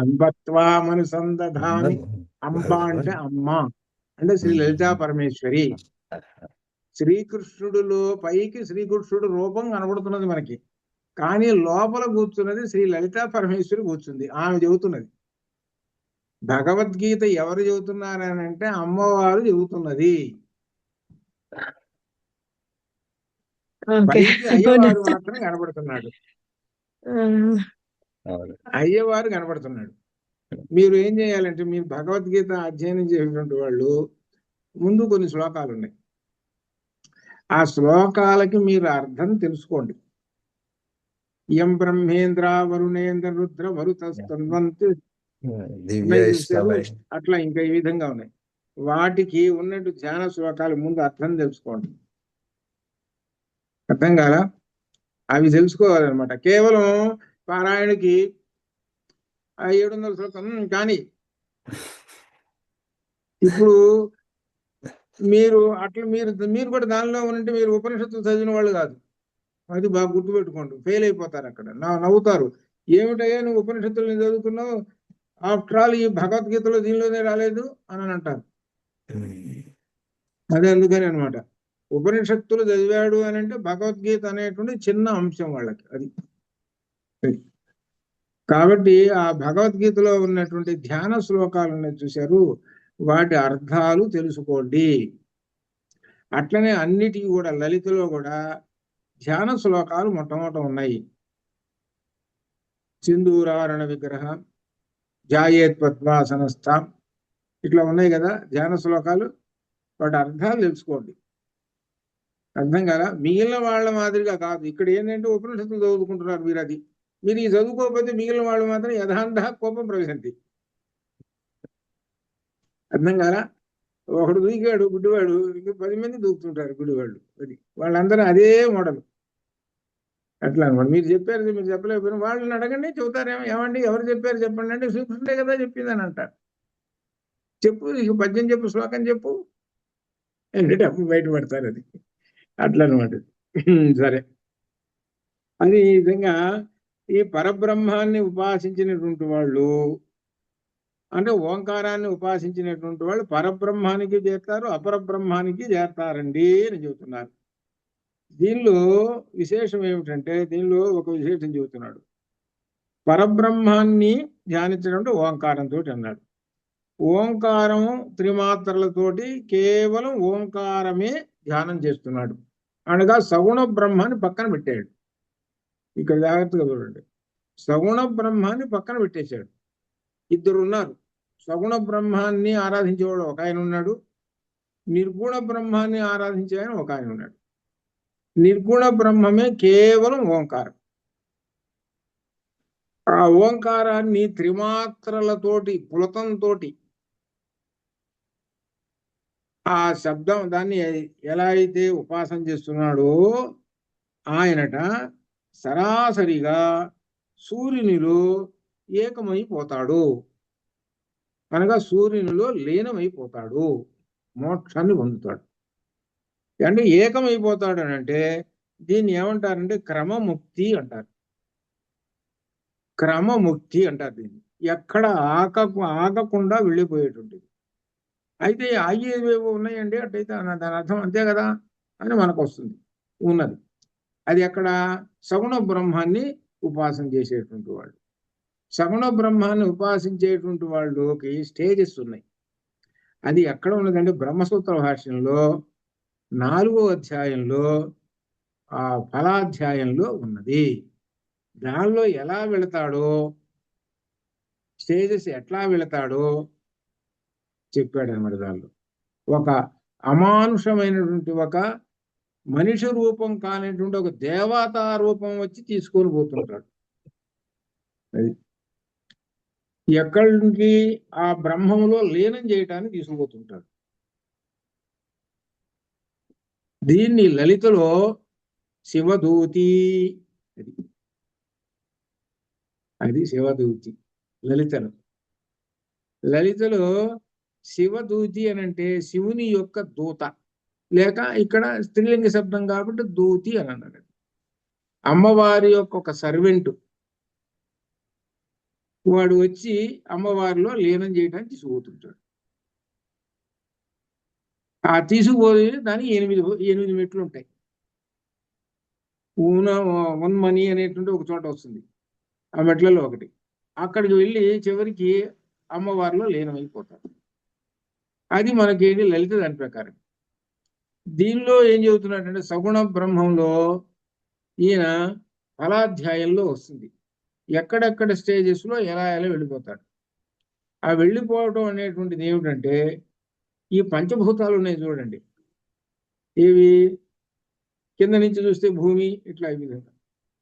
అంబత్వామనుసందధామి. అంబ అంటే అమ్మ అంటే శ్రీ లలితా పరమేశ్వరి. శ్రీకృష్ణుడిలో పైకి శ్రీకృష్ణుడు రూపం కనబడుతున్నది మనకి, కానీ లోపల కూర్చున్నది శ్రీ లలితా పరమేశ్వరి కూర్చుంది. ఆమె చెబుతున్నది. భగవద్గీత ఎవరు చెబుతున్నారని అంటే అమ్మవారు చెబుతున్నది. పైకి అయ్యవారు మాత్రం కనబడుతున్నాడు. అయ్యవారు కనబడుతున్నాడు. మీరు ఏం చేయాలంటే, మీరు భగవద్గీత అధ్యయనం చేసినటువంటి వాళ్ళు ముందు కొన్ని శ్లోకాలు ఉన్నాయి. ఆ శ్లోకాలకి మీరు అర్థం తెలుసుకోండి. యం బ్రహ్మేంద్ర వరుణేంద్ర రుద్ర వరుతస్తంవంతు అట్లా ఇంకా ఈ విధంగా ఉన్నాయి. వాటికి ఉన్నట్టు ధ్యాన శ్లోకాలు ముందు అర్థం తెలుసుకోండి. అర్థం కాలా? అవి తెలుసుకోవాలన్నమాట. కేవలం పారాయణకి 700 శ్లోకం కానీ ఇప్పుడు మీరు అట్లా మీరు కూడా దానిలో ఉంటే మీరు ఉపనిషత్తులు చదివిన వాళ్ళు కాదు. అది బాగా గుర్తుపెట్టుకోండి. ఫెయిల్ అయిపోతారు అక్కడ. నవ్వుతారు. ఏమిటయ్యా నువ్వు ఉపనిషత్తులు చదువుకున్నావు, ఆఫ్టర్ ఆల్ ఈ భగవద్గీతలో దీనిలోనే రాలేదు అని అంటారు. అదే అందుకని అనమాట. ఉపనిషత్తులు చదివాడు అని అంటే భగవద్గీత అనేటువంటి చిన్న అంశం వాళ్ళకి అది. కాబట్టి ఆ భగవద్గీతలో ఉన్నటువంటి ధ్యాన శ్లోకాలు ఉన్నాయి చూశారు, వాటి అర్థాలు తెలుసుకోండి. అట్లనే అన్నిటికీ కూడా లలితలో కూడా ధ్యాన శ్లోకాలు మొట్టమొదట ఉన్నాయి. సింధూరారణ విగ్రహ జాయేత్ పద్మాసనస్థ ఇట్లా ఉన్నాయి కదా ధ్యాన శ్లోకాలు. వాటి అర్థాలు తెలుసుకోండి. అర్థం కదా? మిగిలిన వాళ్ళ మాదిరిగా కాదు. ఇక్కడ ఏంటంటే ఉపనిషత్తులు చదువుకుంటున్నారు మీరు. అది మీరు ఈ చదువుకోకపోతే మిగిలిన వాళ్ళు మాత్రం యథాంధ కోపం ప్రవేశంతి. అర్థం కాదా? ఒకడు దూకాడు గుడ్డివాడు, ఇంకా 10 మంది దూకుతుంటారు గుడివాళ్ళు. అది వాళ్ళందరూ అదే మోడల్. అట్లా అనమాట. మీరు చెప్పారు, మీరు చెప్పలేకపోయినా వాళ్ళని అడగండి, చెబుతారేమో. ఏమండి ఎవరు చెప్పారు చెప్పండి అంటే శ్రీకృష్ణుడే కదా చెప్పిందని అంటారు. చెప్పు, నీకు పద్యం చెప్పు, శ్లోకం చెప్పు అంటే అప్పుడు బయటపడతారు. అది అట్లా అనమాట. సరే, అది ఈ విధంగా ఈ పరబ్రహ్మాన్ని ఉపాసించినటువంటి వాళ్ళు, అంటే ఓంకారాన్ని ఉపాసించినటువంటి వాళ్ళు పరబ్రహ్మానికి చేస్తారు, అపరబ్రహ్మానికి చేస్తారండి అని చెబుతున్నారు. దీనిలో విశేషం ఏమిటంటే, దీనిలో ఒక విశేషం చెబుతున్నాడు. పరబ్రహ్మాన్ని ధ్యానించడం అంటే ఓంకారంతో అన్నాడు. ఓంకారం త్రిమాత్రలతోటి కేవలం ఓంకారమే ధ్యానం చేస్తున్నాడు అనగా సగుణ బ్రహ్మాన్ని పక్కన పెట్టాడు. ఇక్కడ జాగ్రత్తగా చూడండి, సగుణ బ్రహ్మాన్ని పక్కన పెట్టేశాడు. ఇద్దరు ఉన్నారు. సగుణ బ్రహ్మాన్ని ఆరాధించేవాడు ఒక ఆయన ఉన్నాడు, నిర్గుణ బ్రహ్మాన్ని ఆరాధించే ఆయన ఒక ఆయన ఉన్నాడు. నిర్గుణ బ్రహ్మమే కేవలం ఓంకారం. ఆ ఓంకారాన్ని త్రిమాత్రలతోటి పులతంతో ఆ శబ్దం దాన్ని ఎలా అయితే ఉపాసన చేస్తున్నాడో ఆయనట సరాసరిగా సూర్యునిలో ఏకమైపోతాడు, అనగా సూర్యునిలో లీనమైపోతాడు, మోక్షాన్ని పొందుతాడు. అంటే ఏకమైపోతాడు అని అంటే దీన్ని ఏమంటారంటే క్రమముక్తి అంటారు. క్రమముక్తి అంటారు దీన్ని. ఎక్కడ ఆగకుండా వెళ్ళిపోయేటువంటిది. అయితే ఆగేవేవో ఉన్నాయండి, అట్టయితే దాని అర్థం అంతే కదా అని మనకు వస్తుంది. ఉన్నది. అది ఎక్కడ? సగుణ బ్రహ్మాన్ని ఉపాసన చేసేటువంటి వాళ్ళు. సగుణ బ్రహ్మాన్ని ఉపాసించేటువంటి వాళ్ళకి స్టేజెస్ ఉన్నాయి. అది ఎక్కడ ఉన్నదంటే బ్రహ్మసూత్ర భాష్యంలో 4వ అధ్యాయంలో ఆ ఫలాధ్యాయంలో ఉన్నది. దానిలో ఎలా వెళతాడో, స్టేజెస్ ఎట్లా వెళతాడో చెప్పాడు అన్నమాట. దానిలో ఒక అమానుషమైనటువంటి ఒక మనిషి రూపం కానిటువంటి ఒక దేవతా రూపం వచ్చి తీసుకొని పోతుంటాడు. అది ఎక్కడి నుంచి? ఆ బ్రహ్మంలో లీనం చేయటానికి తీసుకుపోతుంటాడు. దీన్ని లలితలో శివదూతి, అది శివదూతి. లలితలో శివదూతి అని అంటే శివుని యొక్క దూత, లేక ఇక్కడ స్త్రీలింగ శబ్దం కాబట్టి దూతి అని అన్నాడు. అమ్మవారి యొక్క ఒక సర్వెంట్ వాడు వచ్చి అమ్మవారిలో లీనం చేయడానికి తీసుకుపోతుంటాడు. ఆ తీసుకుపోయి దానికి 8 మెట్లు ఉంటాయి. ఉన్మని అనేటువంటి ఒక చోట వస్తుంది, ఆ మెట్లలో ఒకటి. అక్కడికి వెళ్ళి చివరికి అమ్మవారిలో లీనమైపోతాడు. అది మనకేంటి లలిత దాని ప్రకారం. దీనిలో ఏం చెబుతున్నాడంటే సగుణ బ్రహ్మంలో ఈయన ఫలాధ్యాయంలో వస్తుంది. ఎక్కడెక్కడ స్టేజెస్లో ఎలా వెళ్ళిపోతాడు. ఆ వెళ్ళిపోవటం అనేటువంటిది ఏమిటంటే, ఈ పంచభూతాలు ఉన్నాయి చూడండి, ఇవి కింద నుంచి చూస్తే భూమి, ఇట్లా ఈ విధంగా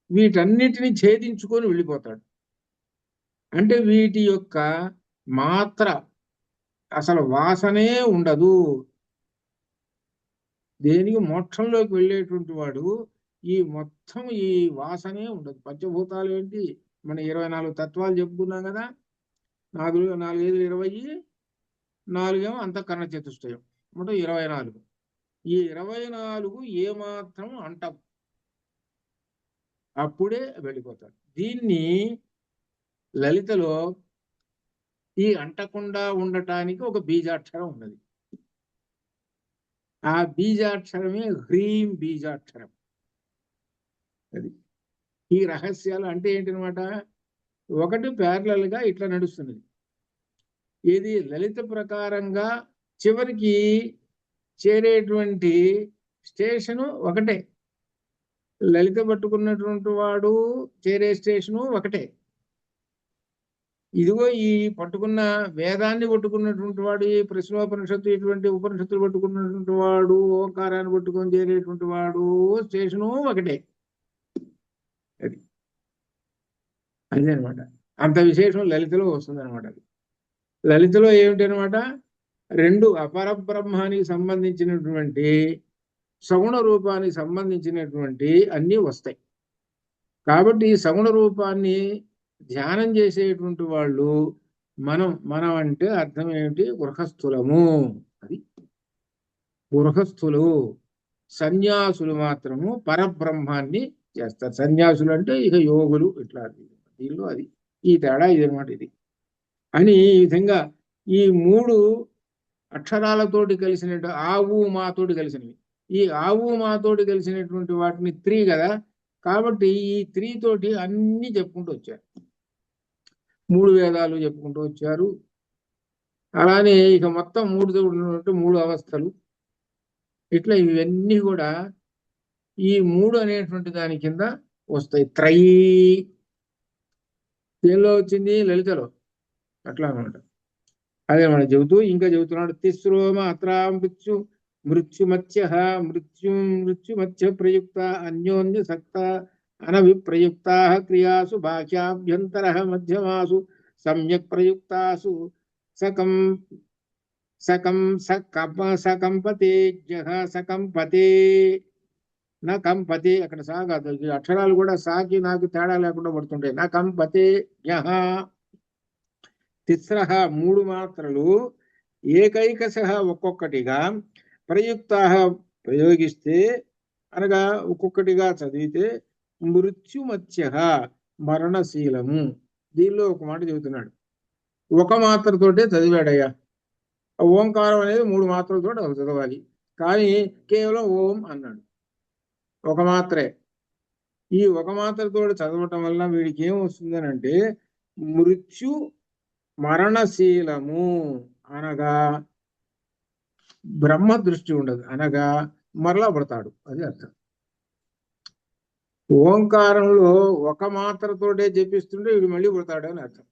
వీటన్నిటిని ఛేదించుకొని వెళ్ళిపోతాడు. అంటే వీటి యొక్క మాత్ర అసలు వాసనే ఉండదు. దేనికి మోక్షంలోకి వెళ్ళేటువంటి వాడు ఈ మొత్తం ఈ వాసనే ఉండదు. పంచభూతాలు ఏంటి? మన 24 తత్వాలు చెప్పుకున్నాం కదా. 4 4 5 20, 4 అంతఃకరణ చతుష్టయం, మొత్తం 24. ఈ 24 ఏమాత్రం అంటం, అప్పుడే వెళ్ళిపోతాడు. దీన్ని లలితలో ఈ అంటకుండా ఉండటానికి ఒక బీజాక్షరం ఉన్నది. ఆ బీజాక్షరమే హ్రీం బీజాక్షరం. అది ఈ రహస్యాలు అంటే ఏంటనమాట, ఒకటి ప్యారలల్ గా ఇట్లా నడుస్తున్నది. ఇది లలిత ప్రకారంగా చివరికి చేరేటువంటి స్టేషను ఒకటే. లలిత పట్టుకున్నటువంటి వాడు చేరే స్టేషను ఒకటే. ఇదిగో ఈ పట్టుకున్న వేదాన్ని పట్టుకున్నటువంటి వాడు, ఈ ప్రశ్నోపనిషత్తు ఇటువంటి ఉపనిషత్తులు పట్టుకున్నటువంటి వాడు, ఓంకారాన్ని పట్టుకొని చేరేటువంటి వాడు స్టేషను ఒకటే. అది అదే అనమాట. అంత విశేషం లలితలో వస్తుంది అనమాట. అది లలితలో ఏమిటనమాట, 2 అపరబ్రహ్మానికి సంబంధించినటువంటి సగుణ రూపానికి సంబంధించినటువంటి అన్నీ వస్తాయి. కాబట్టి సగుణ రూపాన్ని ధ్యానం చేసేటువంటి వాళ్ళు మనం అంటే అర్థం ఏమిటి? గృహస్థులము. అది గృహస్థులు. సన్యాసులు మాత్రము పరబ్రహ్మాన్ని చేస్తారు. సన్యాసులు అంటే ఇక యోగులు ఇట్లా. దీనిలో అది ఈ తేడా ఇది అనమాట. ఇది అని ఈ విధంగా ఈ 3 అక్షరాలతోటి కలిసినట్టు ఆవు మాతోటి కలిసినవి. ఈ ఆవు మాతోటి కలిసినటువంటి వాటిని 3 కదా. కాబట్టి ఈ 3 తోటి అన్ని చెప్పుకుంటూ వచ్చారు. 3 వేదాలు చెప్పుకుంటూ వచ్చారు. అలానే ఇక మొత్తం 3 అవస్థలు ఇట్లా ఇవన్నీ కూడా ఈ 3 అనేటువంటి దాని కింద వస్తాయి. త్రయీ దేనిలో వచ్చింది? లలితలో. అట్లా అనమాట. అదే మనం ఇంకా చెబుతున్నాడు. తిస్రో మాత్రా మృత్యుమత్య ప్రయుక్త అన్యోన్య సక్త అనవిప్రయుక్త క్రియాసు బాహ్యాభ్యంతర మధ్యమాసు సమ్యక్ ప్రయుక్తాసు సకంపతే సకంపతే నా కంపతే. అక్కడ సా కాదు, అక్షరాలు కూడా సాకి నాకు తేడా లేకుండా పడుతుంటాయి. నా కంపతే యహ తిస్రః 3 మాత్రలు ఏకైకశ ఒక్కొక్కటిగా ప్రయుక్త ప్రయోగిస్తే అనగా ఒక్కొక్కటిగా చదివితే మృత్యుమత్య మరణశీలము. దీనిలో ఒక మాట చెబుతున్నాడు. ఒక మాత్రతోటే చదివాడయ్యా. ఓంకారం అనేది 3 మాత్రలతో చదవాలి. కానీ కేవలం ఓం అన్నాడు. ఒక మాత్రే. ఈ ఒక మాత్రతో చదవటం వల్ల వీడికి ఏం వస్తుందని అంటే మృత్యు మరణశీలము అనగా బ్రహ్మ దృష్టి ఉండదు, అనగా మరలా పడతాడు. అది అర్థం. ఓంకారంలో ఒక మాత్రతోటే జపిస్తుంటే వీడు మళ్ళీ పడతాడు అని అర్థం.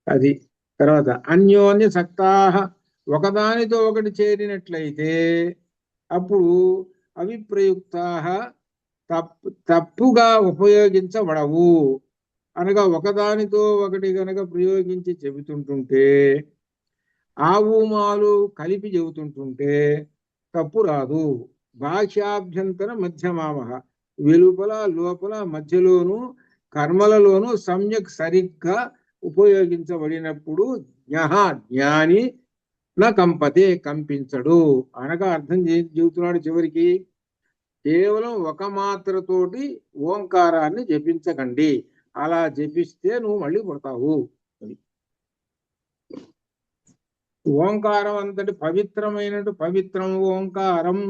అది. తర్వాత అన్యోన్య సక్తాహ ఒకదానితో ఒకటి చేరినట్లయితే అప్పుడు అవిప్రయుక్తాహ తప్పుగా ఉపయోగించబడవు. అనగా ఒకదానితో ఒకటి గనక ప్రయోగించి చెబుతుంటుంటే ఆవుమాలు కలిపి చెబుతుంటుంటే తప్పు రాదు. బాహ్యాభ్యంతర మధ్యమామహ వెలుపల లోపల మధ్యలోను కర్మలలోను సమ్యక్ సరిగ్గా ఉపయోగించబడినప్పుడు జ్ఞాని నా కంపతే కంపించడు. అనగా అర్థం చెబుతున్నాడు చివరికి. కేవలం ఒక మాత్రతోటి ఓంకారాన్ని జపించకండి. అలా జపిస్తే నువ్వు మళ్ళీ పుడతావు. ఓంకారం అంతటి పవిత్రం ఓంకారం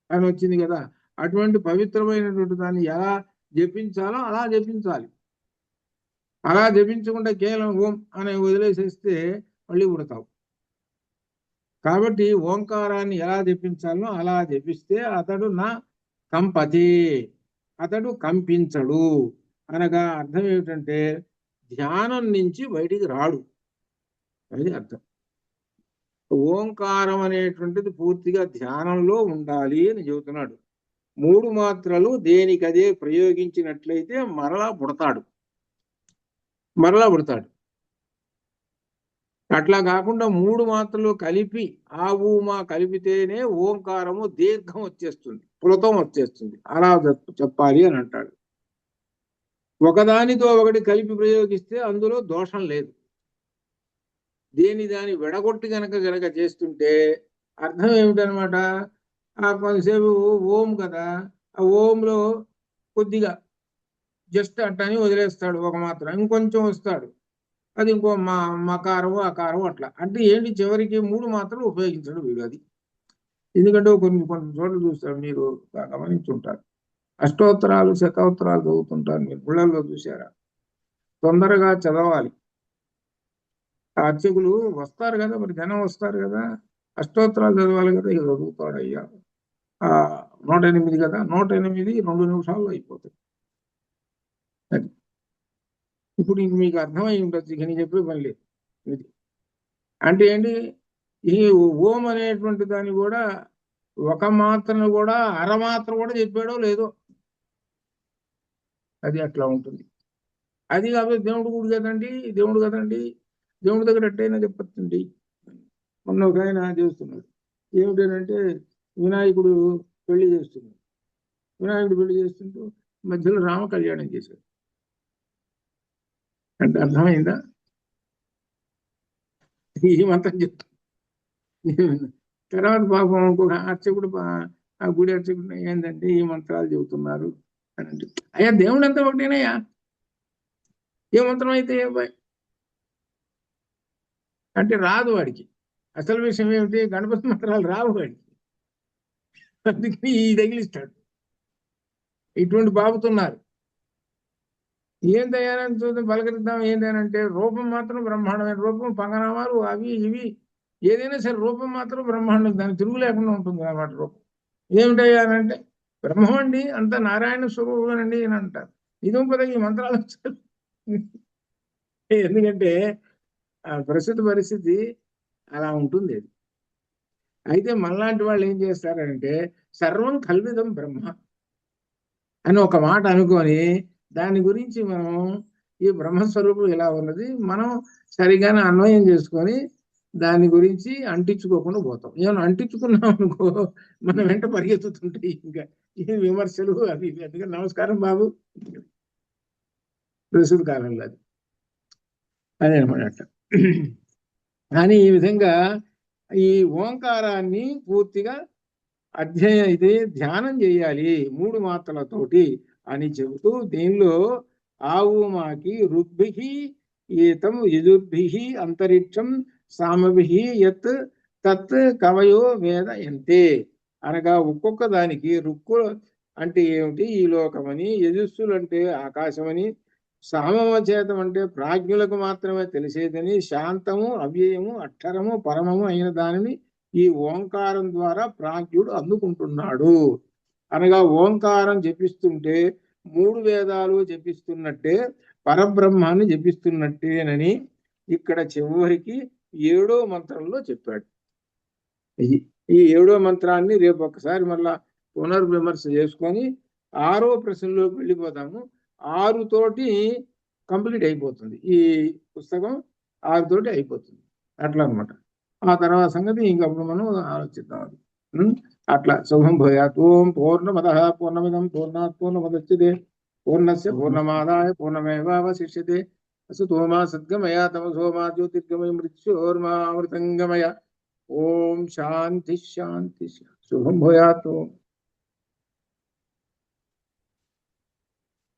అని వచ్చింది కదా. అటువంటి పవిత్రమైనటువంటి దాన్ని ఎలా జపించాలో అలా జపించాలి. అలా జపించకుండా కేవలం ఓం అనే వదిలేసేస్తే మళ్ళీ పుడతావు. కాబట్టి ఓంకారాన్ని ఎలా జపించాలో అలా జపిస్తే అతడు నా కంపతి, అతడు కంపించడు. అనగా అర్థం ఏమిటంటే ధ్యానం నుంచి బయటికి రాడు. అది అర్థం. ఓంకారం అనేటువంటిది పూర్తిగా ధ్యానంలో ఉండాలి అని చెబుతున్నాడు. 3 మాత్రలు దేనికదే ప్రయోగించినట్లయితే మరలా పుడతాడు. అట్లా కాకుండా 3 మాత్రలు కలిపి ఆ ఊమా కలిపితేనే ఓంకారము దీర్ఘం వచ్చేస్తుంది, పులతం వచ్చేస్తుంది. అలా చెప్పాలి అని అంటాడు. ఒకదానితో ఒకటి కలిపి ప్రయోగిస్తే అందులో దోషం లేదు. దాని విడగొట్టి గనక చేస్తుంటే అర్థం ఏమిటనమాట? కొంతసేపు ఓం కదా, ఆ ఓంలో కొద్దిగా జస్ట్ అట్టని వదిలేస్తాడు ఒక మాత్రం, ఇంకొంచెం వస్తాడు, అది ఇంకో మకారం అకారం అట్లా. అంటే ఏంటి, చివరికి 3 మాత్రలు ఉపయోగించడు వీడు. అది ఎందుకంటే కొన్ని చోట్ల చూస్తారు, మీరు గమనించుంటారు. అష్టోత్తరాలు శతోత్తరాలు చదువుతుంటారు మీరు, గుళ్ళల్లో చూసారా? తొందరగా చదవాలి. అర్చకులు వస్తారు కదా, మరి జనం వస్తారు కదా, అష్టోత్తరాలు చదవాలి కదా, ఇక చదువుతాడు. అయ్యా 108 కదా, 108 2 నిమిషాల్లో అయిపోతాయి. అది ఇప్పుడు ఇంక మీకు అర్థమై ఉండొచ్చు, ఇక నేను చెప్పే పని లేదు. ఇది అంటే ఏంటి, ఈ ఓం అనేటువంటి దాన్ని కూడా ఒక మాత్రను కూడా అరమాత్ర కూడా చెప్పాడో లేదో, అది అట్లా ఉంటుంది. అది కాబట్టి దేవుడు కదండి, దేవుడి దగ్గర ఎట్టయినా చెప్పచ్చండి. మొన్న ఒక ఆయన చేస్తున్నాడు. ఏమిటంటే వినాయకుడు పెళ్లి చేస్తున్నాడు. వినాయకుడు పెళ్లి చేస్తుంటూ మధ్యలో రామ కళ్యాణం చేశాడు. అంటే అర్థమైందా? ఈ మంత్రం చెప్తా. తర్వాత పాపం ఇంకొక అర్చకుడు ఆ గుడి అర్చకుడు ఏంటంటే ఈ మంత్రాలు చెబుతున్నారు అని అంటే, అయ్యా దేవుడు అంతా ఒకటేనయ్యా, ఏ మంత్రం అయితే ఏ భయ అంటే రాదు వాడికి. అసలు విషయం ఏమిటి, గణపతి మంత్రాలు రావు వాడికి, అందుకని ఈ తగిలిస్తాడు. ఇటువంటి బాబుతున్నారు. ఏం తయారని చూద్దాం, పలకరిద్దాం ఏంటంటే రూపం మాత్రం బ్రహ్మాండమైన రూపం, పంగనామాలు అవి ఇవి ఏదైనా సరే రూపం మాత్రం బ్రహ్మాండం, దానికి తిరుగు లేకుండా ఉంటుంది అన్నమాట రూపం. ఏమిటయ్యానంటే బ్రహ్మం అండి, అంత నారాయణ స్వరూపమేనండి అని అంటారు. ఇదో ఈ మంత్రాలు వచ్చారు. ఎందుకంటే ఆ ప్రస్తుత పరిస్థితి అలా ఉంటుంది అది. అయితే మనలాంటి వాళ్ళు ఏం చేస్తారంటే సర్వం కల్విదం బ్రహ్మ అని ఒక మాట అనుకొని దాని గురించి మనం ఈ బ్రహ్మస్వరూపం ఇలా ఉన్నది మనం సరిగానే అన్వయం చేసుకొని దాని గురించి అంటించుకోకుండా పోతాం. ఏమైనా అంటించుకున్నాం అనుకో మనం వెంట పరిగెత్తుతుంటాయి ఇంకా ఈ విమర్శలు అవి ఇవి. అందుకని నమస్కారం బాబు, ప్రస్తుత కాలంలో అది అదే అనమాట. కానీ ఈ విధంగా ఈ ఓంకారాన్ని పూర్తిగా ఇది ధ్యానం చేయాలి 3 మాత్రలతోటి అని చెబుతూ దీనిలో ఆవు మాకి ఋగ్భిః ఏతం యజుర్భిః అంతరిక్షం సామభిః యత్ తత్ కవయో వేద యంతే అనగా ఒక్కొక్క దానికి రుక్కు అంటే ఏమిటి ఈ లోకమని, యజస్సులు అంటే ఆకాశమని, సామవచేతం అంటే ప్రాజ్ఞులకు మాత్రమే తెలిసేదని, శాంతము అవ్యయము అక్షరము పరమము అయిన దానిని ఈ ఓంకారం ద్వారా ప్రాజ్ఞుడు అందుకుంటున్నాడు. అనగా ఓంకారం జపిస్తుంటే 3 వేదాలు జపిస్తున్నట్టే పరబ్రహ్మాన్ని జపిస్తున్నట్టేనని ఇక్కడ చివరికి 7వ మంత్రంలో చెప్పాడు. ఈ 7వ మంత్రాన్ని రేపు ఒకసారి మళ్ళా పునర్విమర్శ చేసుకొని 6వ ప్రశ్నలోకి వెళ్ళిపోతాము. 6 తోటి కంప్లీట్ అయిపోతుంది ఈ పుస్తకం, 6 తోటి అయిపోతుంది అట్లా అనమాట. ఆ తర్వాత సంగతి ఇంకప్పుడు మనం ఆలోచిద్దాం అది. అట్లా శుభం భూయాత్. ఓం పూర్ణమదః పూర్ణమిదం పూర్ణాత్ పూర్ణముదచ్యతే పూర్ణస్య పూర్ణమాదాయ పూర్ణమేవావశిష్యతే. అసతో మా సద్గమయ తమసో మా జ్యోతిర్గమయ మృత్యోర్మామృతంగమయ. ఓం శాంతి శాంతి. శుభం భూయాత్.